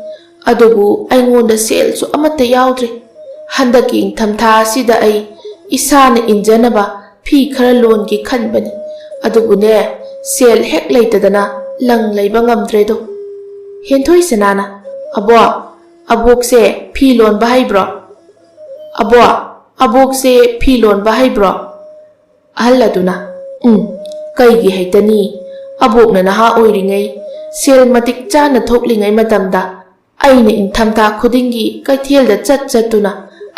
ꯑꯗꯨꯕꯨ ꯑꯩꯉꯣꯟꯗ ꯁꯦꯜꯁꯨ ꯑꯃꯠꯇ ꯌꯥꯎꯗ꯭ꯔꯦ꯫ ꯍꯟꯗꯛꯀꯤ ꯏꯪꯊꯝꯊꯥ ꯑꯁꯤꯗ ꯑꯩ ꯏꯁꯥꯅ ꯏꯟꯖꯅꯕ ꯐꯤ ꯈꯔ ꯂꯣꯟꯒꯦ ꯈꯟꯕꯅꯤ, ꯑꯗꯨꯕꯨꯅꯦ ꯁꯦꯜ ꯍꯦꯛ ꯂꯩꯇꯗꯅ ꯂꯪ ꯂꯩꯕ ꯉꯝꯗ꯭ꯔꯦꯗꯣ꯫ ꯍꯦꯟꯊꯣꯏ ꯁꯅꯥꯅ, ꯑꯕꯣ, ꯑꯕꯣꯛꯁꯦ ꯐꯤ ꯂꯣꯟꯕ ꯍꯩꯕ꯭ꯔꯣ? ꯑꯕꯣ, ꯑꯕꯣꯛꯁꯦ ꯐꯤ ꯂꯣꯟꯕ ꯍꯩꯕ꯭ꯔꯣ? ꯑꯍꯜ ꯑꯗꯨꯅ, ꯀꯩꯒꯤ ꯍꯩꯇꯅꯤ? ꯑꯕꯣꯛꯅ ꯅꯍꯥ ꯑꯣꯏꯔꯤꯉꯩ ꯁꯦꯜ ꯃꯇꯤꯛ ꯆꯥꯅ ꯊꯣꯛꯂꯤꯉꯩ ꯃꯇꯝꯗ ꯑꯩꯅ ꯏꯪꯊꯝꯊꯥ ꯈꯨꯗꯤꯡꯒꯤ ꯀꯩꯊꯦꯜꯗ ꯆꯠꯇꯨꯅ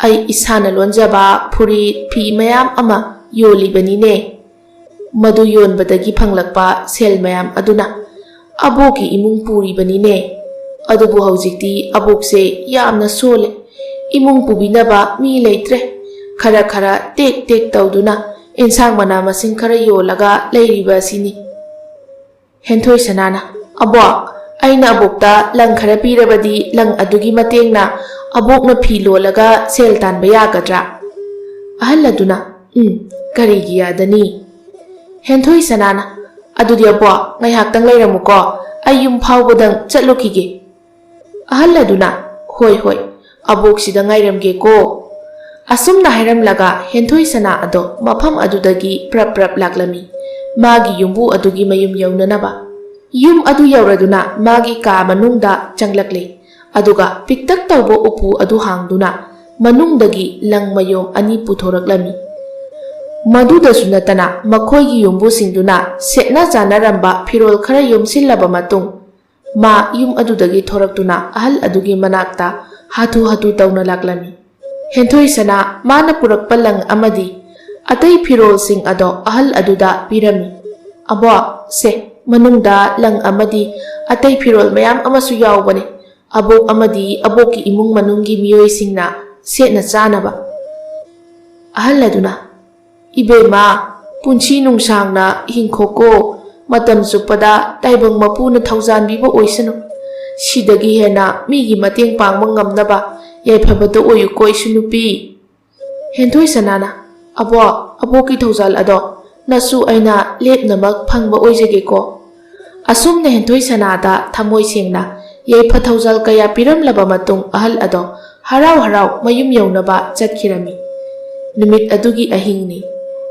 ꯑꯩ ꯏꯁꯥꯅ ꯂꯣꯟꯖꯕ ꯐꯨꯔꯤꯠ ꯐꯤ ꯃꯌꯥꯝ ꯑꯃ ꯌꯣꯜꯂꯤꯕꯅꯤꯅꯦ꯫ ꯃꯗꯨ ꯌꯣꯟꯕꯗꯒꯤ ꯐꯪꯂꯛꯄ ꯁꯦꯜ ꯃꯌꯥꯝ ꯑꯗꯨꯅ ꯑꯕꯣꯛꯀꯤ ꯏꯃꯨꯡ ꯄꯨꯔꯤꯕꯅꯤꯅꯦ꯫ ꯑꯗꯨꯕꯨ ꯍꯧꯖꯤꯛꯇꯤ ꯑꯕꯣꯛꯁꯦ ꯌꯥꯝꯅ ꯁꯣꯜꯂꯦ, ꯏꯃꯨꯡ ꯄꯨꯕꯤꯅꯕ ꯃꯤ ꯂꯩꯇ꯭ꯔꯦ꯫ ꯈꯔ ꯈꯔ ꯇꯦꯛ ꯇꯦꯛ ꯇꯧꯗꯨꯅ ꯏꯟꯁꯥꯡ ꯃꯅꯥ ꯃꯁꯤꯡ ꯈꯔ ꯌꯣꯜꯂꯒ ꯂꯩꯔꯤꯕ ꯑꯁꯤꯅꯤ꯫ ꯍꯦꯟꯊꯣꯏ ꯁꯅꯥꯅ, ꯑꯕꯣꯛ, ꯑꯩꯅ ꯑꯕꯣꯛꯇ ꯂꯪ ꯈꯔ ꯄꯤꯔꯕꯗꯤ ꯂꯪ ꯑꯗꯨꯒꯤ ꯃꯇꯦꯡꯅ ꯑꯕꯣꯛꯅ ꯐꯤ ꯂꯣꯜꯂꯒ ꯁꯦꯜ ꯇꯥꯟꯕ ꯌꯥꯒꯗ꯭ꯔꯥ? ꯑꯍꯜ ꯑꯗꯨꯅ, ꯀꯔꯤꯒꯤ ꯌꯥꯗꯅꯤ? ꯍꯦꯟꯊꯣꯏ ꯁꯅꯥꯅ, ꯑꯗꯨꯗꯤ ꯑꯕꯣꯛ ꯉꯥꯏꯍꯥꯛꯇꯪ ꯂꯩꯔꯝꯃꯨꯀꯣ, ꯑꯩ ꯌꯨꯝ ꯐꯥꯎꯕꯗꯪ ꯆꯠꯂꯨꯈꯤꯒꯦ꯫ ꯑꯍꯜ ꯑꯗꯨꯅ, ꯍꯣꯏ ꯍꯣꯏ, ꯑꯕꯣꯛꯁꯤꯗ ꯉꯥꯏꯔꯝꯒꯦꯀꯣ꯫ ꯑꯁꯨꯝꯅ ꯍꯥꯏꯔꯝꯂꯒ ꯍꯦꯟꯊꯣꯏ ꯁꯅꯥ ꯑꯗꯣ ꯃꯐꯝ ꯑꯗꯨꯗꯒꯤ ꯄ꯭ꯔꯞ ꯄ꯭ꯔꯞ ꯂꯥꯛꯂꯝꯃꯤ, ꯃꯥꯒꯤ ꯌꯨꯝꯕꯨ ꯑꯗꯨꯒꯤ ꯃꯌꯨꯝ ꯌꯧꯅꯅꯕ꯫ Yum adu yauraduna magi ka manungda changlakle. Aduga piktak tawbo upu adu hangduna manungdagi lang mayom ani puthoraklami. Madudasu natana makhoigi yumbusingduna setna janaramba firol khara yumsillaba matung ma yum adudagi thoraktuna ahal adugi manakta hatu tawna laklami. Henthoi sana mana purakpa lang amadi atay firol sing ado ahal aduda pirami. Abo se manungda lang amadi atay firol mayam amasu yawbane. Abok amadi aboki imung manunggi miyoy singna setna chanaba. Ahal aduna Ibema punchi nung sangna hingkoko matam supada taibang mapuna thawzan biba oisano. Sidagi hena migi mateng pangma ngamnaba yaifabado oyuko isunupi. Henthoi sanana aboki thawzal ado nasu aina lepnamak phangba oijageko. Asumna henthoi sanada thamoi sengna yaifa thawzal kaya piramlaba matung ahal ado harau mayum yaunaba chatkirami. Numit adugi ahingni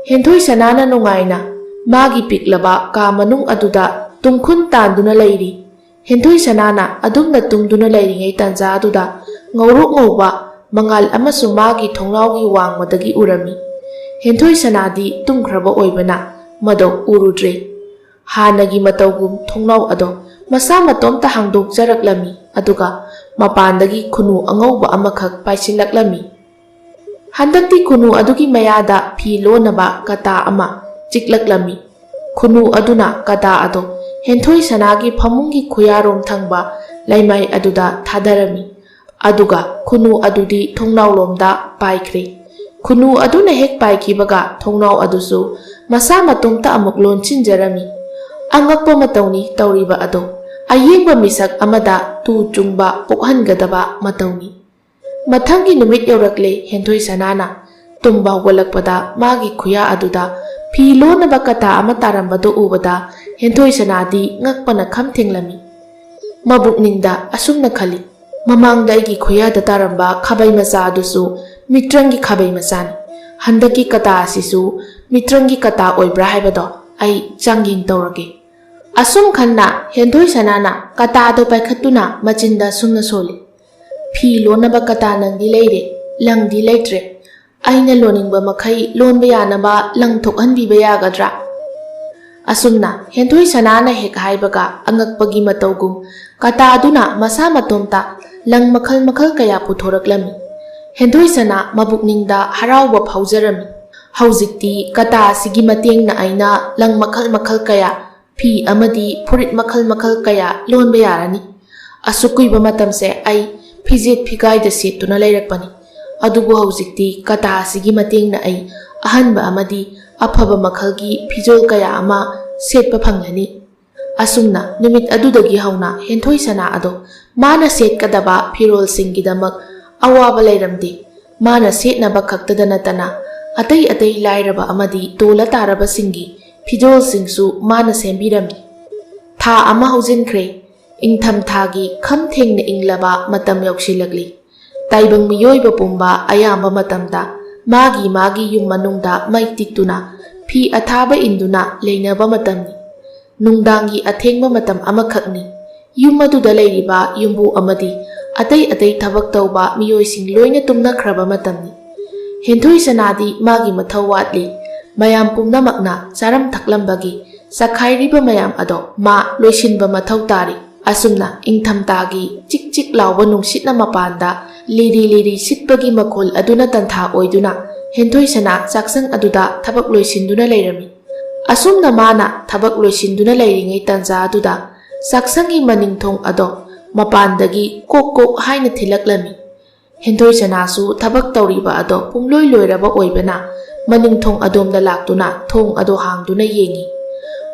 henthoi sanana nungaina magi piklaba ka manung aduda tungkhun tanduna leiri. Henthoi sanana adumna tungduna leiringai tanja aduda ngauruk ngauba mangal amasu magi thongnaugi wangmadagi urami. Henthoi sanadi tungkhraba oibana mado urudre. Hanagi matawgum thongnau ado masa matomta hangdokjaraklami aduga mapandagi khunu angauba amakhak paisilaklami. Handakti khunu adugi mayada phi lonaba kata ama chiklaklami. Khunu aduna kata ado henthoi sanagi phamungi khuyarom thangba laimai aduda thadarami. Aduga khunu adudi thongnau lomda paikhre. Khunu aduna hek paikibaga thongnau adusu masa matomta amuk lonchinjarami. Angakpa matawni tawriba ado ayengba misak amada tu chungba pokhangadaba matawni. Mathangi numit yaurakle henthoi sanana tumba hawalakpada magi khuya aduda phi lonaba kata ama tarambado ubada henthoi sanadi ngakpana khamthenglami. Mabukningda asumna khali mamangda aigi khuyada taramba khabai macha adusu mitrangi khabai machani. Handaki kata asisu mitrangi kata oibra haibado ai changjing tawrage. Asum khanna henthoi sanana kata ado paikhatuna machinda sumna soli. Phi lonaba kata nangdi leire langdi leitre. Aina loningba makhai lonba yanaba lang thokhanbiba yagadra. Asumna henthoi sanana hek haibaga angakpagi matawgum kata aduna masa matomta lang makhal kaya puthoraklami. Henthoi sana mabukningda harauba phawjarami. Haujikti kata sigi matengna aina lang makhal kaya phi amadi furit makhal kaya lonba yarani. Asukuiba matamse ai fijet phigaida setuna leirakpani. Adubu haujikti kata sigi matengna ai ahanba amadi afaba makhalgi fijol kaya ama setpa phanglani. Asumna numit adudagi hauna henthoi sana ado mana setkadaba firol singgidamak awaba leiramde. Mana setnaba khaktada natana atai lairaba amadi tola taraba singi fijol singsu mana sembirami. Tha ama haujinkre ingtham thagi khamthengna inglaba matam yauksilakli. Taibang miyoiba pumba ayamba matamda magi yum manungda mai tiktuna phi athaba induna leinaba matamni. Nungdangi athengba matam amakhakni. Yum aduda leiriba yumbu amadi atai thabak tawba miyoising loina tumnakhraba matamni. Henthoi sanadi magi mathau watli. Mayam pumnamakna charam thaklambagi sakhairiba mayam ado ma loisinba mathau tari. Asumna ingtham tagi chik lawba nungsitna mapanda liri sitpagi makhol aduna tantha oiduna henthoi sana chaksang aduda thabak loisinduna leirami. Asumna mana thabak loisinduna leiringai tanja aduda chaksangi maningthong ado mapandagi kok haina thilaklami. Henthoi sana su thabak tawriba ado pungloi loiraba oibana maningthong adomda laktuna thong ado hangduna yengi.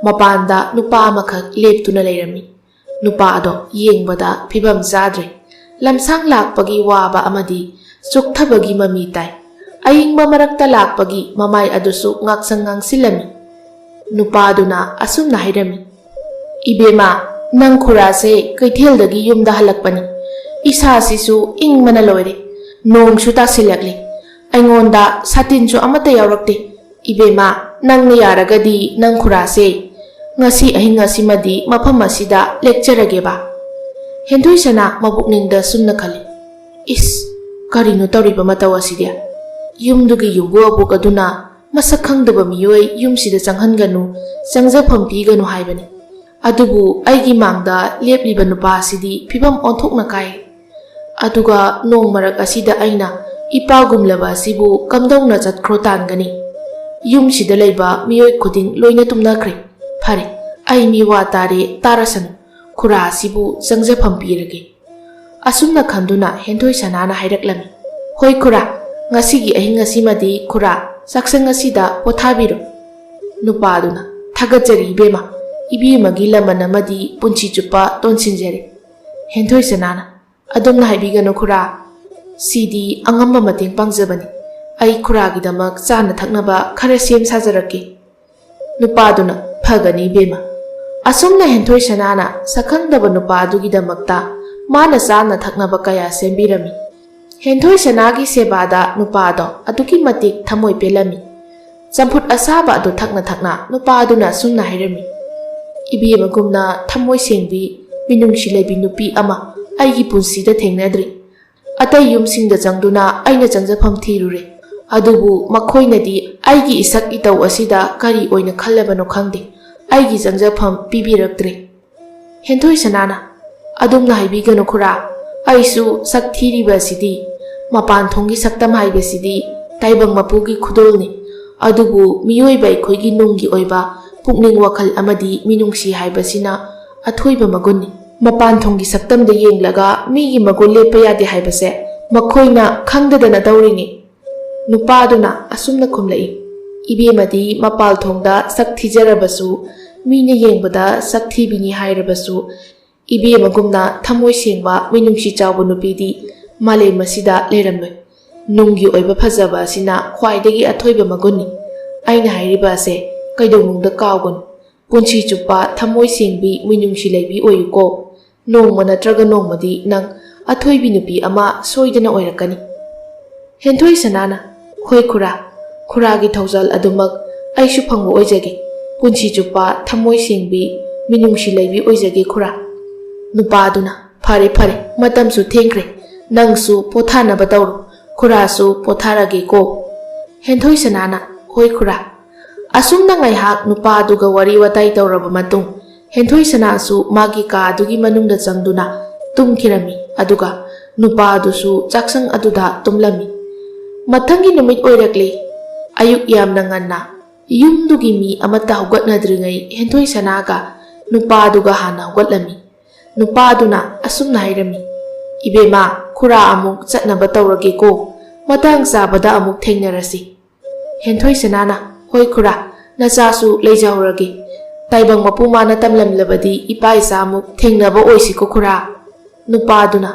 Mapanda nupa amakhak leptuna leirami. Nupa ado yengbada phibam zadre. Lamsang lakpagi waba amadi sukthabagi mamitai. Ayingba marakta lakpagi mamay adusu ngaksangang silami. Nupa aduna asumna hairami. Ibema nang khurase kaithildagi yumda halakpani. Isa sisu ing manaloire. Nong su tasilakli. Aingonda satinsu amata yaurakte. Ibema nang niyaragadi nang khurase ngasi ahing ngasimadi mafam asida lecturage ba. Hendoi sana mabukningda sumna khali. Is karino tawriba mataw asidia. Yumdugi yumbu abuk aduna masak khangdaba miyoi yumsida changhanganu changjafam piganu haibani. Adubu aigi mangda lepliba nupa asidi phibam onthokna kai. Aduga nong marak asida aina ipagumlaba asibu kamdongna chatkhro tangani. Yumsida laiba miyoi khuding loina tumnakhre. Phare ai mi wa tare tarasanu khura asibu changjafam pirage. Asumna khanduna Hendoi sanana hairaklami. Hoi khura ngasigi ahing asimadi khura saksang asida pothabiro. Nupaduna thagajari bema ibi magila manamadi punchi chupa tonsinjari. Hendoi sanana adumna haibigano khura sidi angamba mateng pangjabani. Ai khura gidamak chana thaknaba khara sem sajarake. Nupaduna phagani bema. Asumna Hendoi sanana sakhangdaba nupadu gidamakta mana chana thaknaba kaya sembirami. Hendoi sanagi sebada nupado aduki matik thamoi pelami. Champut asaba adu thakna nupaduna sumna hairami. Ibi magumna thamoi sengbi minungsi leibi nupi ama aigi punsida thengnadri. Atai yumsingda changduna aina changjafam thirure. Adubu makhoinadi aigi isak itau asida kari oina khallabano khangde. Aigi changjafam pibiraktre. Hendoi sanana adumna haibigano khura aisu sak thiriba sidi mapan thongi saktam haibe sidi taibang mapugi khudolni. Adubu miyoiba ikhoigi nunggi oiba pukning wakhal amadi minungsi haibasina athoiba magunni. Mapan thongi saktamda yenglaga migi magul lepa yade haibase makhoina khangdadana tawringi. Nupaduna asumna khumlai. Ibemadi mapal thongda sak thijarabasu mina yengbada sak thibini hairabasu ibe magumna thamoi sengba minungsi chawba nupidi male masida leramloi. Nunggi oiba phajaba asina khwaidagi athoiba magunni. Aina hairiba ase kaidonungda kawgon. Punchi chupa thamoi sengbi minungsi leibi oyuko. Nongma natraga nongmadi nang athoibi nupi ama soidana oirakani. Hendoi sanana hoi khuragi thaujal adumak aishu phangbu oijage. Punchi chupa thamoi sengbi minungsi leibi oijage khura. Nupaduna phare matamsu thengkre nangsu pothanaba tawru khurasu potharage ko. Hendoi sanana hoi khura. Asumna ngaihak nupaduga wari watai tawraba matung Hendoi sanasu magi ka adugi manungda changduna tumkhirami aduga nupadusu chaksang aduda tumlami. Mathangi numit oirakle ayuk yamna nganna yumdugi mi amata hugatnadringai Hendoi sanaga nupaduga hana hugatlami. Nupaduna asumna hairami. Ibema khura amuk chatnaba tawrage ko matang sabada amuk thengnarasi. Hendoi sanana hoi khura nachasu leijahurage. Taibang mapumana tamlamlabadi ipa isa amuk thengnaba oisiko khura. Nupaduna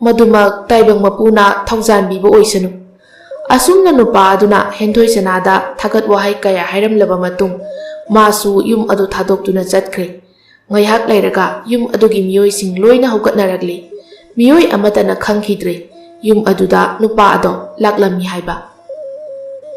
madumak taibang mapuna thaujanbiba oisanu. Asumna nupaduna Hendoi sanada thagat wahai kaya hairamlaba matung masu yum adu thadokduna chatkre. Ngaihak lairaga yum adugi miyoi sing loina hugatnaragli. Miyoi amatana khangkhidre yum aduda nupa ado laklami haiba.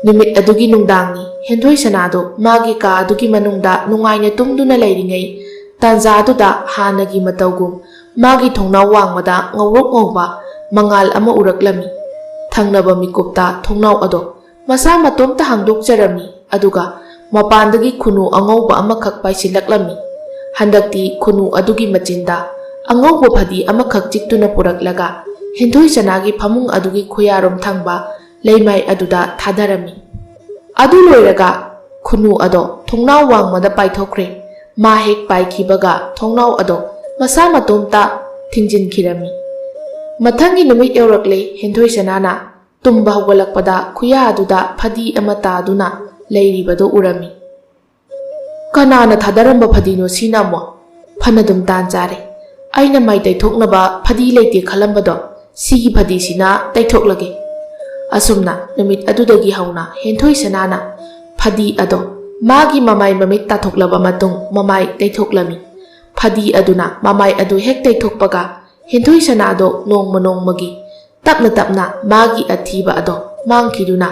Numit adugi nungdangni Hendoi sanado magi ka adugi manungda nungaina tumduna lairingai tanja aduda hanagi matawgum magi thongnaw wangmada ngawrok ngawba mangal ama uraklami. Thangnaba mikupta thongnaw ado masa matomta hangdokjarami aduga mapandagi khunu angawba amakhak paisilaklami. Handakti khunu adugi machinda angawba phadi amakhak chiktuna puraklaga Hendoi sanagi phamung adugi khoyarom thangba leimai aduda thadarami. Adu loiraga khunu ado thongnaw wangmada paithokre. Ma hek paikhibaga thongnaw ado masa matomta thingjinkhirami. Mathangi numit eurakle Hendoi sanana tumba hawgalakpada khuya aduda phadi amata aduna leiribado urami. Kanana thadaramba phadino sinamo phanadum tanjare. Aina mai taithoknaba phadi leite khalambado sigi phadi sina taithoklage. Asumna numit adudagi hauna Hendoi sanana phadi ado magi mamai mamit tathoklaba matung mamai taithoklami. Phadi aduna mamai adu hek taithokpaga Hendoi sanado nongmagi tapna magi athiba ado mangkhiduna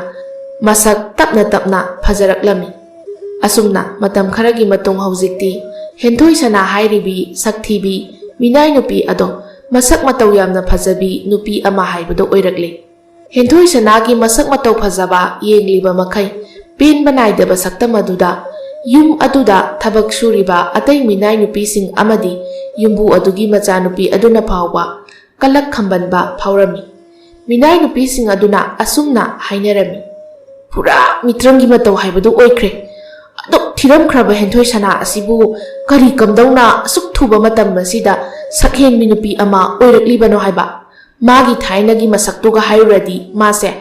masak tapna phajaraklami. Asumna matam kharagi matung haujikti ꯍꯦꯟꯊꯣꯏ ꯁꯅꯥ ꯍꯥꯏꯔꯤꯕꯤ ꯁꯛꯊꯤꯕꯤ ꯃꯤꯅꯥꯏ ꯅꯨꯄꯤ ꯑꯗꯣ ꯃꯁꯛ ꯃꯇꯧ ꯌꯥꯝꯅ ꯐꯖꯕꯤ ꯅꯨꯄꯤ ꯑꯃ ꯍꯥꯏꯕꯗꯣ ꯑꯣꯏꯔꯛꯂꯦ꯫ ꯍꯦꯟꯊꯣꯏ ꯁꯅꯥꯒꯤ ꯃꯁꯛ ꯃꯇꯧ ꯐꯖꯕ ꯌꯦꯡꯂꯤꯕ ꯃꯈꯩ ꯄꯦꯟꯕ ꯅꯥꯏꯗꯕ ꯁꯛꯇꯝ ꯑꯗꯨꯗ ꯌꯨꯝ ꯑꯗꯨꯗ ꯊꯕꯛ ꯁꯨꯔꯤꯕ ꯑꯇꯩ ꯃꯤꯅꯥꯏ ꯅꯨꯄꯤꯁꯤꯡ ꯑꯃꯗꯤ ꯌꯨꯝꯕꯨ ꯑꯗꯨꯒꯤ ꯃꯆꯥꯅꯨꯄꯤ ꯑꯗꯨꯅ ꯐꯥꯎꯕ ꯀꯂꯛ ꯈꯝꯕꯟꯕ ꯐꯥꯎꯔꯝꯃꯤ꯫ ꯃꯤꯅꯥꯏ ꯅꯨꯄꯤꯁꯤꯡ ꯑꯗꯨꯅ ꯑꯁꯨꯝꯅ ꯍꯥꯏꯅꯔꯝꯃꯤ, ꯄꯨꯔꯥ ꯃꯤꯇ꯭ꯔꯪꯒꯤ ꯃꯇꯧ ꯍꯥꯏꯕꯗꯨ ꯑꯣꯏꯈ꯭ꯔꯦ꯫ ꯑꯗꯨꯛ ꯊꯤꯔꯝꯈ꯭ꯔꯕ ꯍꯦꯟꯊꯣꯏ ꯁꯅꯥ ꯑꯁꯤꯕꯨ ꯀꯔꯤ ꯀꯝꯗꯧꯅ ꯑꯁꯨꯛ ꯊꯨꯕ ꯃꯇꯝ ꯑꯁꯤꯗ ꯁꯛꯍꯦꯟꯕꯤ ꯅꯨꯄꯤ ꯑꯃ ꯑꯣꯏꯔꯛꯂꯤꯕꯅꯣ ꯍꯥꯏꯕ? ꯃꯥꯒꯤ ꯊꯥꯏꯅꯒꯤ ꯃꯁꯛꯇꯨꯒ ꯍꯥꯏꯔꯨꯔꯗꯤ ꯃꯥꯁꯦ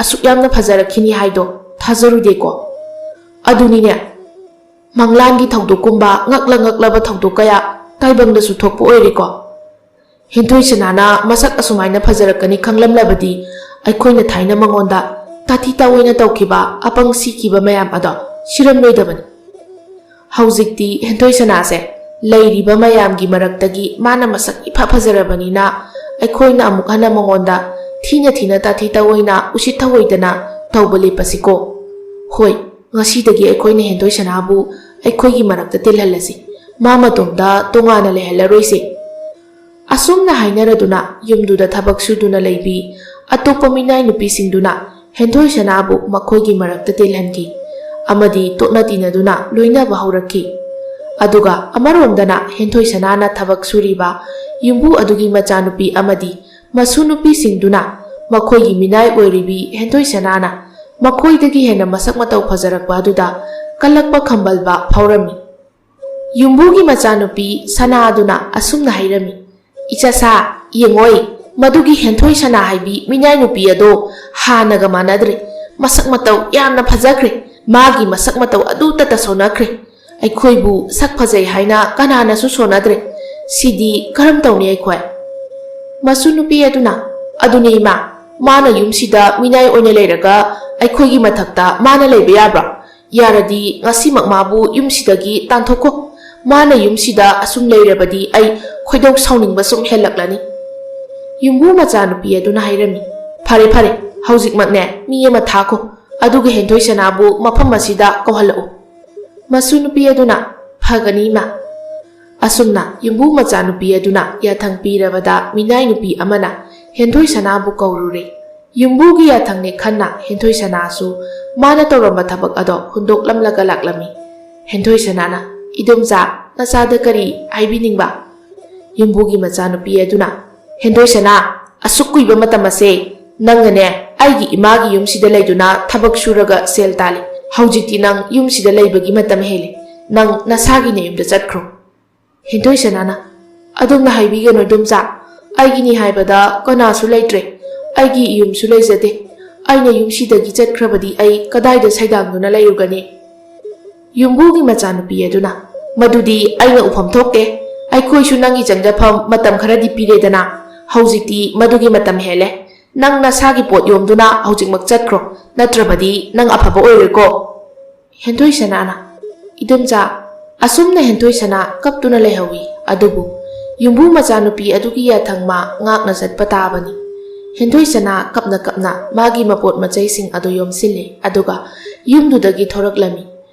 ꯑꯁꯨꯛ ꯌꯥꯝꯅ ꯐꯖꯔꯛꯈꯤꯅꯤ ꯍꯥꯏꯗꯣ ꯊꯥꯖꯔꯨꯗꯦꯀꯣ꯫ ꯑꯗꯨꯅꯤꯅꯦ, ꯃꯪꯂꯥꯟꯒꯤ ꯊꯧꯗꯣꯛꯀꯨꯝꯕ ꯉꯛꯂꯕ ꯊꯧꯗꯣꯛ ꯀꯌꯥ ꯇꯥꯏꯕꯪꯗꯁꯨ ꯊꯣꯛꯄ ꯑꯣꯏꯔꯦꯀꯣ꯫ ꯍꯦꯟꯊꯣꯏ ꯁꯅꯥꯅ ꯃꯁꯛ ꯑꯁꯨꯃꯥꯏꯅ ꯐꯖꯔꯛꯀꯅꯤ ꯈꯪꯂꯝꯂꯕꯗꯤ ꯑꯩꯈꯣꯏꯅ ꯊꯥꯏꯅ ꯃꯉꯣꯟꯗ ꯇꯥꯊꯤ ꯇꯥꯑꯣꯏꯅ ꯇꯧꯈꯤꯕ ꯑꯄꯪ ꯁꯤꯈꯤꯕ ꯃꯌꯥꯝ ꯑꯗꯣ ꯁꯤꯔꯝꯂꯣꯏꯗꯕꯅꯤ꯫ ꯍꯧꯖꯤꯛꯇꯤ ꯍꯦꯟꯊꯣꯏ ꯁꯅꯥꯁꯦ ꯂꯩꯔꯤꯕ ꯃꯌꯥꯝꯒꯤ ꯃꯔꯛꯇꯒꯤ ꯃꯥꯅ ꯃꯁꯛ ꯏꯐ ꯐꯖꯔꯕꯅꯤꯅ ꯑꯩꯈꯣꯏꯅ ꯑꯃꯨꯛ ꯍꯟꯅ ꯃꯉꯣꯟꯗ ꯊꯤꯅ ꯇꯥꯊꯤ ꯇꯥꯑꯣꯏꯅ ꯎꯁꯤꯠ ꯊꯑꯣꯏꯗꯅ ꯇꯧꯕ ꯂꯦꯞꯄꯁꯤꯀꯣ꯫ ꯍꯣꯏ, ꯉꯁꯤꯗꯒꯤ ꯑꯩꯈꯣꯏꯅ ꯍꯦꯟꯊꯣꯏ ꯁꯅꯥꯕꯨ ꯑꯩꯈꯣꯏꯒꯤ ꯃꯔꯛꯇ ꯇꯤꯜꯍꯜꯂꯁꯤ, ꯃꯥ ꯃꯇꯣꯝꯗ ꯇꯣꯉꯥꯟꯅ ꯂꯩꯍꯜꯂꯔꯣꯏꯁꯦ꯫ ꯑꯁꯨꯝꯅ ꯍꯥꯏꯅꯔꯗꯨꯅ ꯌꯨꯝꯗꯨꯗ ꯊꯕꯛ ꯁꯨꯗꯨꯅ ꯂꯩꯕꯤ ꯑꯇꯣꯞꯄ ꯃꯤꯅꯥꯏ ꯅꯨꯄꯤꯁꯤꯡꯗꯨꯅ ꯍꯦꯟꯊꯣꯏ ꯁꯅꯥꯕꯨ ꯃꯈꯣꯏꯒꯤ ꯃꯔꯛꯇ ꯇꯤꯜꯍꯟꯈꯤ ꯑꯃꯗꯤ ꯇꯣꯠꯅ ꯇꯤꯟꯅꯗꯨꯅ ꯂꯣꯏꯅꯕ ꯍꯧꯔꯛꯈꯤ꯫ ꯑꯗꯨꯒ ꯑꯃꯔꯣꯝꯗꯅ ꯍꯦꯟꯊꯣꯏ ꯁꯅꯥꯅ ꯊꯕꯛ ꯁꯨꯔꯤꯕ ꯌꯨꯝꯕꯨ ꯑꯗꯨꯒꯤ ꯃꯆꯥꯅꯨꯄꯤ ꯑꯃꯗꯤ ꯃꯁꯨ ꯅꯨꯄꯤꯁꯤꯡꯗꯨꯅ ꯃꯈꯣꯏꯒꯤ ꯃꯤꯅꯥꯏ ꯑꯣꯏꯔꯤꯕꯤ ꯍꯦꯟꯊꯣꯏ ꯁꯅꯥꯅ ꯃꯈꯣꯏꯗꯒꯤ ꯍꯦꯟꯅ ꯃꯁꯛ ꯃꯇꯧ ꯐꯖꯔꯛꯄ ꯑꯗꯨꯗ ꯀꯜꯂꯛꯄ ꯈꯝꯕꯜꯕ ꯐꯥꯎꯔꯝꯃꯤ꯫ ꯌꯨꯝꯕꯨꯒꯤ ꯃꯆꯥꯅꯨꯄꯤ ꯁꯅꯥ ꯑꯗꯨꯅ ꯑꯁꯨꯝꯅ ꯍꯥꯏꯔꯝꯃꯤ, ꯏꯆꯥꯁꯥ, ꯌꯦꯡꯉꯣꯏ, ꯃꯗꯨꯒꯤ ꯍꯦꯟꯊꯣꯏ ꯁꯅꯥ ꯍꯥꯏꯕꯤ ꯃꯤꯅꯥꯏ ꯅꯨꯄꯤ ꯑꯗꯣ ꯍꯥꯟꯅꯒ ꯃꯥꯟꯅꯗ꯭ꯔꯦ꯫ ꯃꯁꯛ ꯃꯇꯧ ꯌꯥꯝꯅ ꯐꯖꯈ꯭ꯔꯦ꯫ ꯃꯥꯒꯤ ꯃꯁꯛ ꯃꯇꯧ ꯑꯗꯨꯇꯇ ꯁꯣꯟꯅꯈ꯭ꯔꯦ꯫ ꯑꯩꯈꯣꯏꯕꯨ ꯁꯛ ꯐꯖꯩ ꯍꯥꯏꯅ ꯀꯅꯥꯅꯁꯨ ꯁꯣꯟꯅꯗ꯭ꯔꯦ꯫ ꯁꯤꯗꯤ ꯀꯔꯝ ꯇꯧꯅꯤ ꯑꯩꯈꯣꯏ? ꯃꯁꯨ ꯅꯨꯄꯤ ꯑꯗꯨꯅ, ꯑꯗꯨꯅꯦ ꯏꯃꯥ, ꯃꯥꯅ ꯌꯨꯝꯁꯤꯗ ꯃꯤꯅꯥꯏ ꯑꯣꯏꯅ ꯂꯩꯔꯒ ꯑꯩꯈꯣꯏꯒꯤ ꯃꯊꯛꯇ ꯃꯥꯅ ꯂꯩꯕ ꯌꯥꯕ꯭ꯔꯥ? ꯌꯥꯔꯗꯤ ꯉꯁꯤꯃꯛ ꯃꯥꯕꯨ ꯌꯨꯝꯁꯤꯗꯒꯤ ꯇꯥꯟꯊꯣꯛꯈꯣ꯫ ꯃꯥꯅ ꯌꯨꯝꯁꯤꯗ ꯑꯁꯨꯝ ꯂꯩꯔꯕꯗꯤ ꯑꯩ ꯈꯣꯏꯗꯧ ꯁꯥꯎꯅꯤꯡꯕ ꯁꯨꯝ ꯍꯦꯜꯂꯛꯂꯅꯤ꯫ ꯌꯨꯝꯕꯨ ꯃꯆꯥꯅꯨꯄꯤ ꯑꯗꯨꯅ ꯍꯥꯏꯔꯝꯃꯤ, ꯐꯔꯦ, ꯍꯧꯖꯤꯛꯃꯛꯅꯦ ꯃꯤ ꯑꯃ ꯊꯥꯈꯣ, ꯑꯗꯨꯒ ꯍꯦꯟꯊꯣꯏ ꯁꯅꯥꯕꯨ ꯃꯐꯝ ꯑꯁꯤꯗ ꯀꯧꯍꯜꯂꯛꯎ꯫ ꯃꯁꯨ ꯅꯨꯄꯤ ꯑꯗꯨꯅ, ꯐꯒꯅꯤ ꯏꯃꯥ꯫ ꯑꯁꯨꯝꯅ ꯌꯨꯝꯕꯨ ꯃꯆꯥꯅꯨꯄꯤ ꯑꯗꯨꯅ ꯌꯥꯊꯪ ꯄꯤꯔꯕꯗ ꯃꯤꯅꯥꯏ ꯅꯨꯄꯤ ꯑꯃꯅ ꯍꯦꯟꯊꯣꯏ ꯁꯅꯥꯕꯨ ꯀꯧꯔꯨꯔꯦ꯫ ꯌꯨꯝꯕꯨꯒꯤ ꯌꯥꯊꯪꯅꯦ ꯈꯟꯅ ꯍꯦꯟꯊꯣꯏ ꯁꯅꯥꯁꯨ ꯃꯥꯅ ꯇꯧꯔꯝꯕ ꯊꯕꯛ ꯑꯗꯣ ꯍꯨꯟꯗꯣꯛꯂꯝꯂꯒ ꯂꯥꯛꯂꯝꯃꯤ꯫ ꯍꯦꯟꯊꯣꯏ ꯁꯅꯥꯅ, ꯏꯗꯣꯝꯆꯥ, ꯅꯆꯥꯗ ꯀꯔꯤ ꯍꯥꯏꯕꯤꯅꯤꯡꯕ? ꯌꯨꯝꯕꯨꯒꯤ ꯃꯆꯥꯅꯨꯄꯤ ꯑꯗꯨꯅ, ꯍꯦꯟꯊꯣꯏ ꯁꯅꯥ, ꯑꯁꯨꯛ ꯀꯨꯏꯕ ꯃꯇꯝ ꯑꯁꯦ ꯅꯪꯅꯅꯦ ꯑꯩꯒꯤ ꯏꯃꯥꯒꯤ ꯌꯨꯝꯁꯤꯗ ꯂꯩꯗꯨꯅ ꯊꯕꯛ ꯁꯨꯔꯒ ꯁꯦꯜ ꯇꯥꯜꯂꯤ꯫ ꯍꯧꯖꯤꯛꯇꯤ ꯅꯪ ꯌꯨꯝꯁꯤꯗ ꯂꯩꯕꯒꯤ ꯃꯇꯝ ꯍꯦꯜꯂꯦ꯫ ꯅꯪ ꯅꯁꯥꯒꯤ ꯅꯌꯨꯝꯗ ꯆꯠꯈ꯭ꯔꯣ꯫ ꯍꯦꯟꯊꯣꯏ ꯁꯅꯥꯅ, ꯑꯗꯣꯝꯅ ꯍꯥꯏꯕꯤꯒꯅꯨ ꯏꯗꯣꯝꯆꯥ, ꯑꯩꯒꯤꯅꯤ ꯍꯥꯏꯕꯗ ꯀꯅꯥꯁꯨ ꯂꯩꯇ꯭ꯔꯦ꯫ ꯑꯩꯒꯤ ꯌꯨꯝꯁꯨ ꯂꯩꯖꯗꯦ꯫ ꯑꯩꯅ ꯌꯨꯝꯁꯤꯗꯒꯤ ꯆꯠꯈ꯭ꯔꯕꯗꯤ ꯑꯩ ꯀꯗꯥꯏꯗ ꯁꯩꯗꯥꯡꯗꯨꯅ ꯂꯩꯔꯨꯒꯅꯤ? ꯌꯨꯝꯕꯨꯒꯤ ꯃꯆꯥꯅꯨꯄꯤ ꯑꯗꯨꯅ, ꯃꯗꯨꯗꯤ ꯑꯩꯅ ꯎꯐꯝ ꯊꯣꯛꯇꯦ꯫ ꯑꯩꯈꯣꯏꯁꯨ ꯅꯪꯒꯤ ꯆꯪꯖꯐꯝ ꯃꯇꯝ ꯈꯔꯗꯤ ꯄꯤꯔꯦꯗꯅ꯫ ꯍꯧꯖꯤꯛꯇꯤ ꯃꯗꯨꯒꯤ ꯃꯇꯝ ꯍꯦꯜꯂꯦ꯫ ꯅꯪ ꯅꯁꯥꯒꯤ ꯄꯣꯠ ꯌꯣꯝꯗꯨꯅ ꯍꯧꯖꯤꯛꯃꯛ ꯆꯠꯈ꯭ꯔꯣ, ꯅꯠꯇ꯭ꯔꯕꯗꯤ ꯅꯪ ꯑꯐꯕ ꯑꯣꯏꯔꯣꯏꯀꯣ꯫ ꯍꯦꯟꯊꯣꯏ ꯁꯅꯥꯅ, ꯏꯗꯣꯝꯆꯥ, ꯑꯁꯨꯝꯅ ꯍꯦꯟꯊꯣꯏ ꯁꯅꯥ ꯀꯞꯇꯨꯅ ꯂꯩꯍꯧꯏ꯫ ꯑꯗꯨꯕꯨ ꯌꯨꯝꯕꯨ ꯃꯆꯥꯅꯨꯄꯤ ꯑꯗꯨꯒꯤ ꯌꯥꯊꯪ ꯃꯥ ꯉꯥꯛꯅ ꯆꯠꯄ ꯇꯥꯕꯅꯤ꯫ ꯍꯦꯟꯊꯣꯏ ꯁꯅꯥ ꯀꯞꯅ ꯃꯥꯒꯤ ꯃꯄꯣꯠ ꯃꯆꯩꯁꯤꯡ ꯑꯗꯨ ꯌꯣꯝꯁꯤꯜꯂꯦ ꯑꯗꯨꯒ ꯌꯨꯝꯗꯨꯗꯒꯤ ꯊꯣꯔꯛꯂꯝꯃꯤ꯫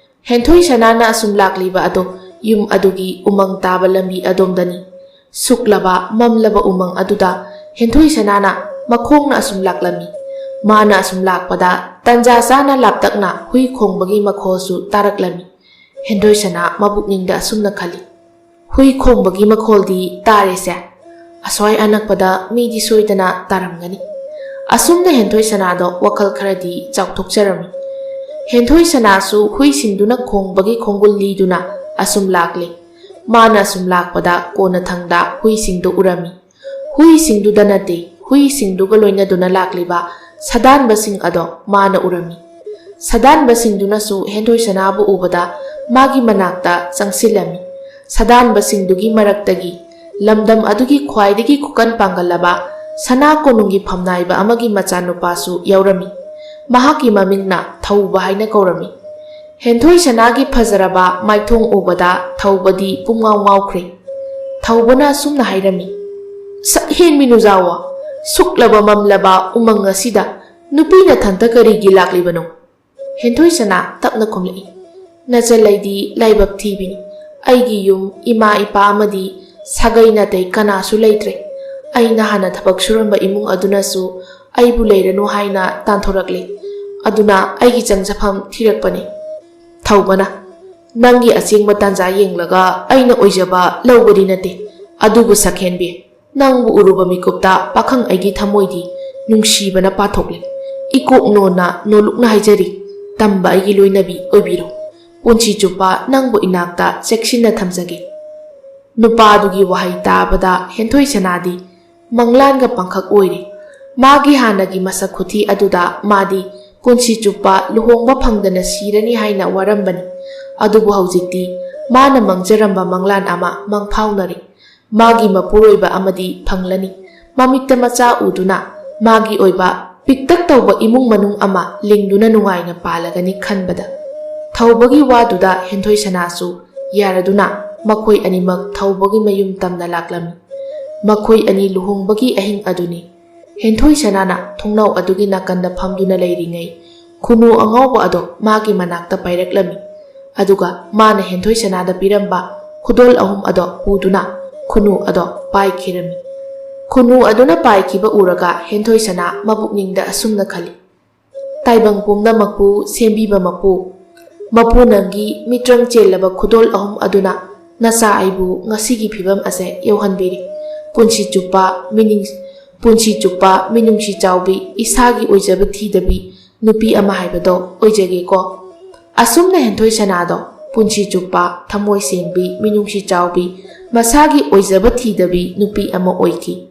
ꯍꯦꯟꯊꯣꯏ ꯁꯅꯥꯅ ꯑꯁꯨꯝ ꯂꯥꯛꯂꯤꯕ ꯑꯗꯣ ꯌꯨꯝ ꯑꯗꯨꯒꯤ ꯎꯃꯪ ꯇꯥꯕ ꯂꯝꯕꯤ ꯑꯗꯣꯝꯗꯅꯤ꯫ ꯁꯨꯛꯂꯕ ꯃꯝꯂꯕ ꯎꯃꯪ ꯑꯗꯨꯗ ꯍꯦꯟꯊꯣꯏ ꯁꯅꯥꯅ ꯃꯈꯣꯡꯅ ꯑꯁꯨꯝ ꯂꯥꯛꯂꯝꯃꯤ꯫ ꯃꯥꯅ ꯑꯁꯨꯝ ꯂꯥꯛꯄꯗ ꯇꯟꯖꯥ ꯆꯥꯅ ꯂꯥꯞꯇꯛꯅ ꯍꯨꯏ ꯈꯣꯡꯕꯒꯤ ꯃꯈꯣꯜꯁꯨ ꯇꯥꯔꯛꯂꯝꯃꯤ꯫ ꯍꯦꯟꯊꯣꯏ ꯁꯅꯥ ꯃꯕꯨꯛꯅꯤꯡꯗ ꯑꯁꯨꯝꯅ ꯈꯜꯂꯤ, ꯍꯨꯏ ꯈꯣꯡꯕꯒꯤ ꯃꯈꯣꯜꯗꯤ ꯇꯥꯔꯦꯁꯦ, ꯑꯁ꯭ꯋꯥꯏ ꯑꯅꯛꯄꯗ ꯃꯤꯗꯤ ꯁꯣꯏꯗꯅ ꯇꯥꯔꯝꯒꯅꯤ꯫ ꯑꯁꯨꯝꯅ ꯍꯦꯟꯊꯣꯏ ꯁꯅꯥꯗꯣ ꯋꯥꯈꯜ ꯈꯔꯗꯤ ꯆꯥꯎꯊꯣꯛꯆꯔꯝꯃꯤ꯫ ꯍꯦꯟꯊꯣꯏ ꯁꯅꯥꯁꯨ ꯍꯨꯏꯁꯤꯡꯗꯨꯅ ꯈꯣꯡꯕꯒꯤ ꯈꯣꯡꯒꯨꯜ ꯂꯤꯗꯨꯅ ꯑꯁꯨꯝ ꯂꯥꯛꯂꯦ꯫ ꯃꯥꯅ ꯑꯁꯨꯝ ꯂꯥꯛꯄꯗ ꯀꯣꯟꯅꯊꯪꯗ ꯍꯨꯏꯁꯤꯡꯗꯨ ꯎꯔꯝꯃꯤ꯫ ꯍꯨꯏꯁꯤꯡꯗꯨꯗ ꯅꯠꯇꯦ, ꯍꯨꯏꯁꯤꯡꯗꯨꯒ ꯂꯣꯏꯅꯗꯨꯅ ꯂꯥꯛꯂꯤꯕ ꯁꯥꯗꯥꯟꯕꯁꯤꯡ ꯑꯗꯣ ꯃꯥꯅ ꯎꯔꯝꯃꯤ꯫ ꯁꯥꯗꯥꯟꯕꯁꯤꯡꯗꯨꯅꯁꯨ ꯍꯦꯟꯊꯣꯏ ꯁꯅꯥꯕꯨ ꯎꯕꯗ ꯃꯥꯒꯤ ꯃꯅꯥꯛꯇ ꯆꯪꯁꯤꯜꯂꯝꯃꯤ꯫ ꯁꯥꯗꯥꯟꯕꯁꯤꯡꯗꯨꯒꯤ ꯃꯔꯛꯇꯒꯤ ꯂꯝꯗꯝ ꯑꯗꯨꯒꯤ ꯈ꯭ꯋꯥꯏꯗꯒꯤ ꯈꯨꯀꯟ ꯄꯥꯡꯒꯜꯂꯕ ꯁꯅꯥ ꯀꯣꯅꯨꯡꯒꯤ ꯐꯝꯅꯥꯏꯕ ꯑꯃꯒꯤ ꯃꯆꯥꯅꯨꯄꯥꯁꯨ ꯌꯥꯎꯔꯝꯃꯤ꯫ ꯃꯍꯥꯛꯀꯤ ꯃꯃꯤꯡꯅ ꯊꯧꯕ ꯍꯥꯏꯅ ꯀꯧꯔꯝꯃꯤ꯫ ꯍꯦꯟꯊꯣꯏ ꯁꯅꯥꯒꯤ ꯐꯖꯔꯕ ꯃꯥꯏꯊꯣꯡ ꯎꯕꯗ ꯊꯧꯕꯗꯤ ꯄꯨꯡꯉꯥꯎ ꯉꯥꯎꯈ꯭ꯔꯦ꯫ ꯊꯧꯕꯅ ꯑꯁꯨꯝꯅ ꯍꯥꯏꯔꯝꯃꯤ, ꯁꯛꯍꯦꯟꯕꯤ ꯅꯨꯖꯥꯎꯋ, ꯁꯨꯛꯂꯕ ꯃꯝꯂꯕ ꯎꯃꯪ ꯑꯁꯤꯗ ꯅꯨꯄꯤ ꯅꯊꯟꯇ ꯀꯔꯤꯒꯤ ꯂꯥꯛꯂꯤꯕꯅꯣ? ꯍꯦꯟꯊꯣꯏ ꯁꯅꯥ ꯇꯞꯅ ꯈꯨꯝꯂꯛꯏ, ꯅꯆꯜꯂꯩꯗꯤ ꯂꯥꯏꯕꯛ ꯊꯤꯕꯤꯅꯤ꯫ ꯑꯩꯒꯤ ꯌꯨꯝ ꯏꯃꯥ ꯏꯄꯥ ꯑꯃꯗꯤ ꯁꯥꯒꯩ ꯅꯥꯇꯩ ꯀꯅꯥꯁꯨ ꯂꯩꯇ꯭ꯔꯦ꯫ ꯑꯩꯅ ꯍꯥꯟꯅ ꯊꯕꯛ ꯁꯨꯔꯝꯕ ꯏꯃꯨꯡ ꯑꯗꯨꯅꯁꯨ ꯑꯩꯕꯨ ꯂꯩꯔꯅꯨ ꯍꯥꯏꯅ ꯇꯥꯟꯊꯣꯔꯛꯂꯤ꯫ ꯑꯗꯨꯅ ꯑꯩꯒꯤ ꯆꯪꯖꯐꯝ ꯊꯤꯔꯛꯄꯅꯤ꯫ ꯊꯧꯕꯅ ꯅꯪꯒꯤ ꯑꯁꯦꯡꯕ ꯇꯥꯟꯖꯥ ꯌꯦꯡꯂꯒ ꯑꯩꯅ ꯑꯣꯏꯖꯕ ꯂꯧꯕꯗꯤ ꯅꯠꯇꯦ꯫ ꯑꯗꯨꯕꯨ ꯁꯛꯍꯦꯟꯕꯤ, ꯅꯪꯕꯨ ꯎꯔꯨꯕ ꯃꯤꯀꯨꯞꯇ ꯄꯥꯈꯪ ꯑꯩꯒꯤ ꯊꯃꯣꯏꯗꯤ ꯅꯨꯡꯁꯤꯕꯅ ꯄꯥꯊꯣꯛꯂꯤ꯫ ꯏꯀꯣꯛ ꯅꯣꯟꯅ ꯅꯣꯂꯨꯛꯅ ꯍꯥꯏꯖꯔꯤ, ꯇꯝꯕ ꯑꯩꯒꯤ ꯂꯣꯏꯅꯕꯤ ꯑꯣꯏꯕꯤꯔꯣ꯫ ꯄꯨꯟꯁꯤ ꯆꯨꯞꯄ ꯅꯪꯕꯨ ꯏꯅꯥꯛꯇ ꯆꯦꯛꯁꯤꯟꯅ ꯊꯝꯖꯒꯦ꯫ ꯅꯨꯄꯥꯗꯨꯒꯤ ꯋꯥꯍꯩ ꯇꯥꯕꯗ ꯍꯦꯟꯊꯣꯏ ꯁꯅꯥꯗꯤ ꯃꯪꯂꯥꯟꯒ ꯄꯥꯡꯈꯛ ꯑꯣꯏꯔꯤ꯫ ꯃꯥꯒꯤ ꯍꯥꯟꯅꯒꯤ ꯃꯁꯛ ꯈꯨꯊꯤ ꯑꯗꯨꯗ ꯃꯥꯗꯤ ꯄꯨꯟꯁꯤ ꯆꯨꯞꯄ ꯂꯨꯍꯣꯡꯕ ꯐꯪꯗꯅ ꯁꯤꯔꯅꯤ ꯍꯥꯏꯅ ꯋꯥꯔꯝꯕꯅꯤ꯫ ꯑꯗꯨꯕꯨ ꯍꯧꯖꯤꯛꯇꯤ ꯃꯥꯅ ꯃꯪꯖꯔꯝꯕ ꯃꯪꯂꯥꯟ ꯑꯃ ꯃꯪꯐꯥꯎꯅꯔꯤ꯫ ꯃꯥꯒꯤ ꯃꯄꯨꯔꯣꯏꯕ ꯑꯃꯗꯤ ꯐꯪꯂꯅꯤ꯫ ꯃꯃꯤꯠꯇ ꯃꯆꯥ ꯎꯗꯨꯅ ꯃꯥꯒꯤ ꯑꯣꯏꯕ ꯄꯤꯛꯇꯛ ꯇꯧꯕ ꯏꯃꯨꯡ ꯃꯅꯨꯡ ꯑꯃ ꯂꯤꯡꯗꯨꯅ ꯅꯨꯡꯉꯥꯏꯅ ꯄꯥꯜꯂꯒꯅꯤ ꯈꯟꯕꯗ꯫ ꯊꯧꯕꯒꯤ ꯋꯥꯗꯨꯗ ꯍꯦꯟꯊꯣꯏ ꯁꯅꯥꯁꯨ ꯌꯥꯔꯗꯨꯅ ꯃꯈꯣꯏ ꯑꯅꯤꯃꯛ ꯊꯧꯕꯒꯤ ꯃꯌꯨꯝ ꯇꯝꯅ ꯂꯥꯛꯂꯝꯃꯤ꯫ ꯃꯈꯣꯏ ꯑꯅꯤ ꯂꯨꯍꯣꯡꯕꯒꯤ ꯑꯍꯤꯡ ꯑꯗꯨꯅꯤ꯫ ꯍꯦꯟꯊꯣꯏ ꯁꯅꯥꯅ ꯊꯣꯡꯅꯥꯎ ꯑꯗꯨꯒꯤ ꯅꯥꯀꯟꯗ ꯐꯝꯗꯨꯅ ꯂꯩꯔꯤꯉꯩ ꯈꯨꯅꯨ ꯑꯉꯧꯕ ꯑꯗꯣ ꯃꯥꯒꯤ ꯃꯅꯥꯛꯇ ꯄꯥꯏꯔꯛꯂꯝꯃꯤ꯫ ꯑꯗꯨꯒ ꯃꯥꯅ ꯍꯦꯟꯊꯣꯏ ꯁꯅꯥꯗ ꯄꯤꯔꯝꯕ ꯈꯨꯗꯣꯜ 3 ꯑꯗꯣ ꯄꯨꯗꯨꯅ ꯈꯨꯅꯨ ꯑꯗꯣ ꯄꯥꯏꯈꯤꯔꯝꯃꯤ꯫ ꯈꯨꯅꯨ ꯑꯗꯨꯅ ꯄꯥꯏꯈꯤꯕ ꯎꯔꯒ ꯍꯦꯟꯊꯣꯏ ꯁꯅꯥ ꯃꯕꯨꯛꯅꯤꯡꯗ ꯑꯁꯨꯝꯅ ꯈꯜꯂꯤ, ꯇꯥꯏꯕꯪ ꯄꯨꯝꯅꯃꯛꯄꯨ ꯁꯦꯝꯕꯤꯕ ꯃꯄꯨ, ꯃꯄꯨ ꯅꯪꯒꯤ ꯃꯤꯇ꯭ꯔꯪ ꯆꯦꯜꯂꯕ ꯈꯨꯗꯣꯜ 3 ꯑꯗꯨꯅ ꯅꯆꯥ ꯑꯩꯕꯨ ꯉꯁꯤꯒꯤ ꯐꯤꯕꯝ ꯑꯁꯦ ꯌꯧꯍꯟꯕꯤꯔꯤ꯫ ꯄꯨꯟꯁꯤ ꯆꯨꯞꯄ ꯃꯤꯅꯨꯡꯁꯤ ꯆꯥꯎꯕꯤ, ꯏꯁꯥꯒꯤ ꯑꯣꯏꯖꯕ ꯊꯤꯗꯕꯤ ꯅꯨꯄꯤ ꯑꯃ ꯍꯥꯏꯕꯗꯣ ꯑꯣꯏꯖꯒꯦꯀꯣ꯫ ꯑꯁꯨꯝꯅ ꯍꯦꯟꯊꯣꯏ ꯁꯅꯥꯗꯣ ꯄꯨꯟꯁꯤ ꯆꯨꯞꯄ ꯊꯃꯣꯏ ꯁꯦꯡꯕꯤ, ꯃꯤꯅꯨꯡꯁꯤ ꯆꯥꯎꯕꯤ, ꯃꯁꯥꯒꯤ ꯑꯣꯏꯖꯕ ꯊꯤꯗꯕꯤ ꯅꯨꯄꯤ ꯑꯃ ꯑꯣꯏꯈꯤ꯫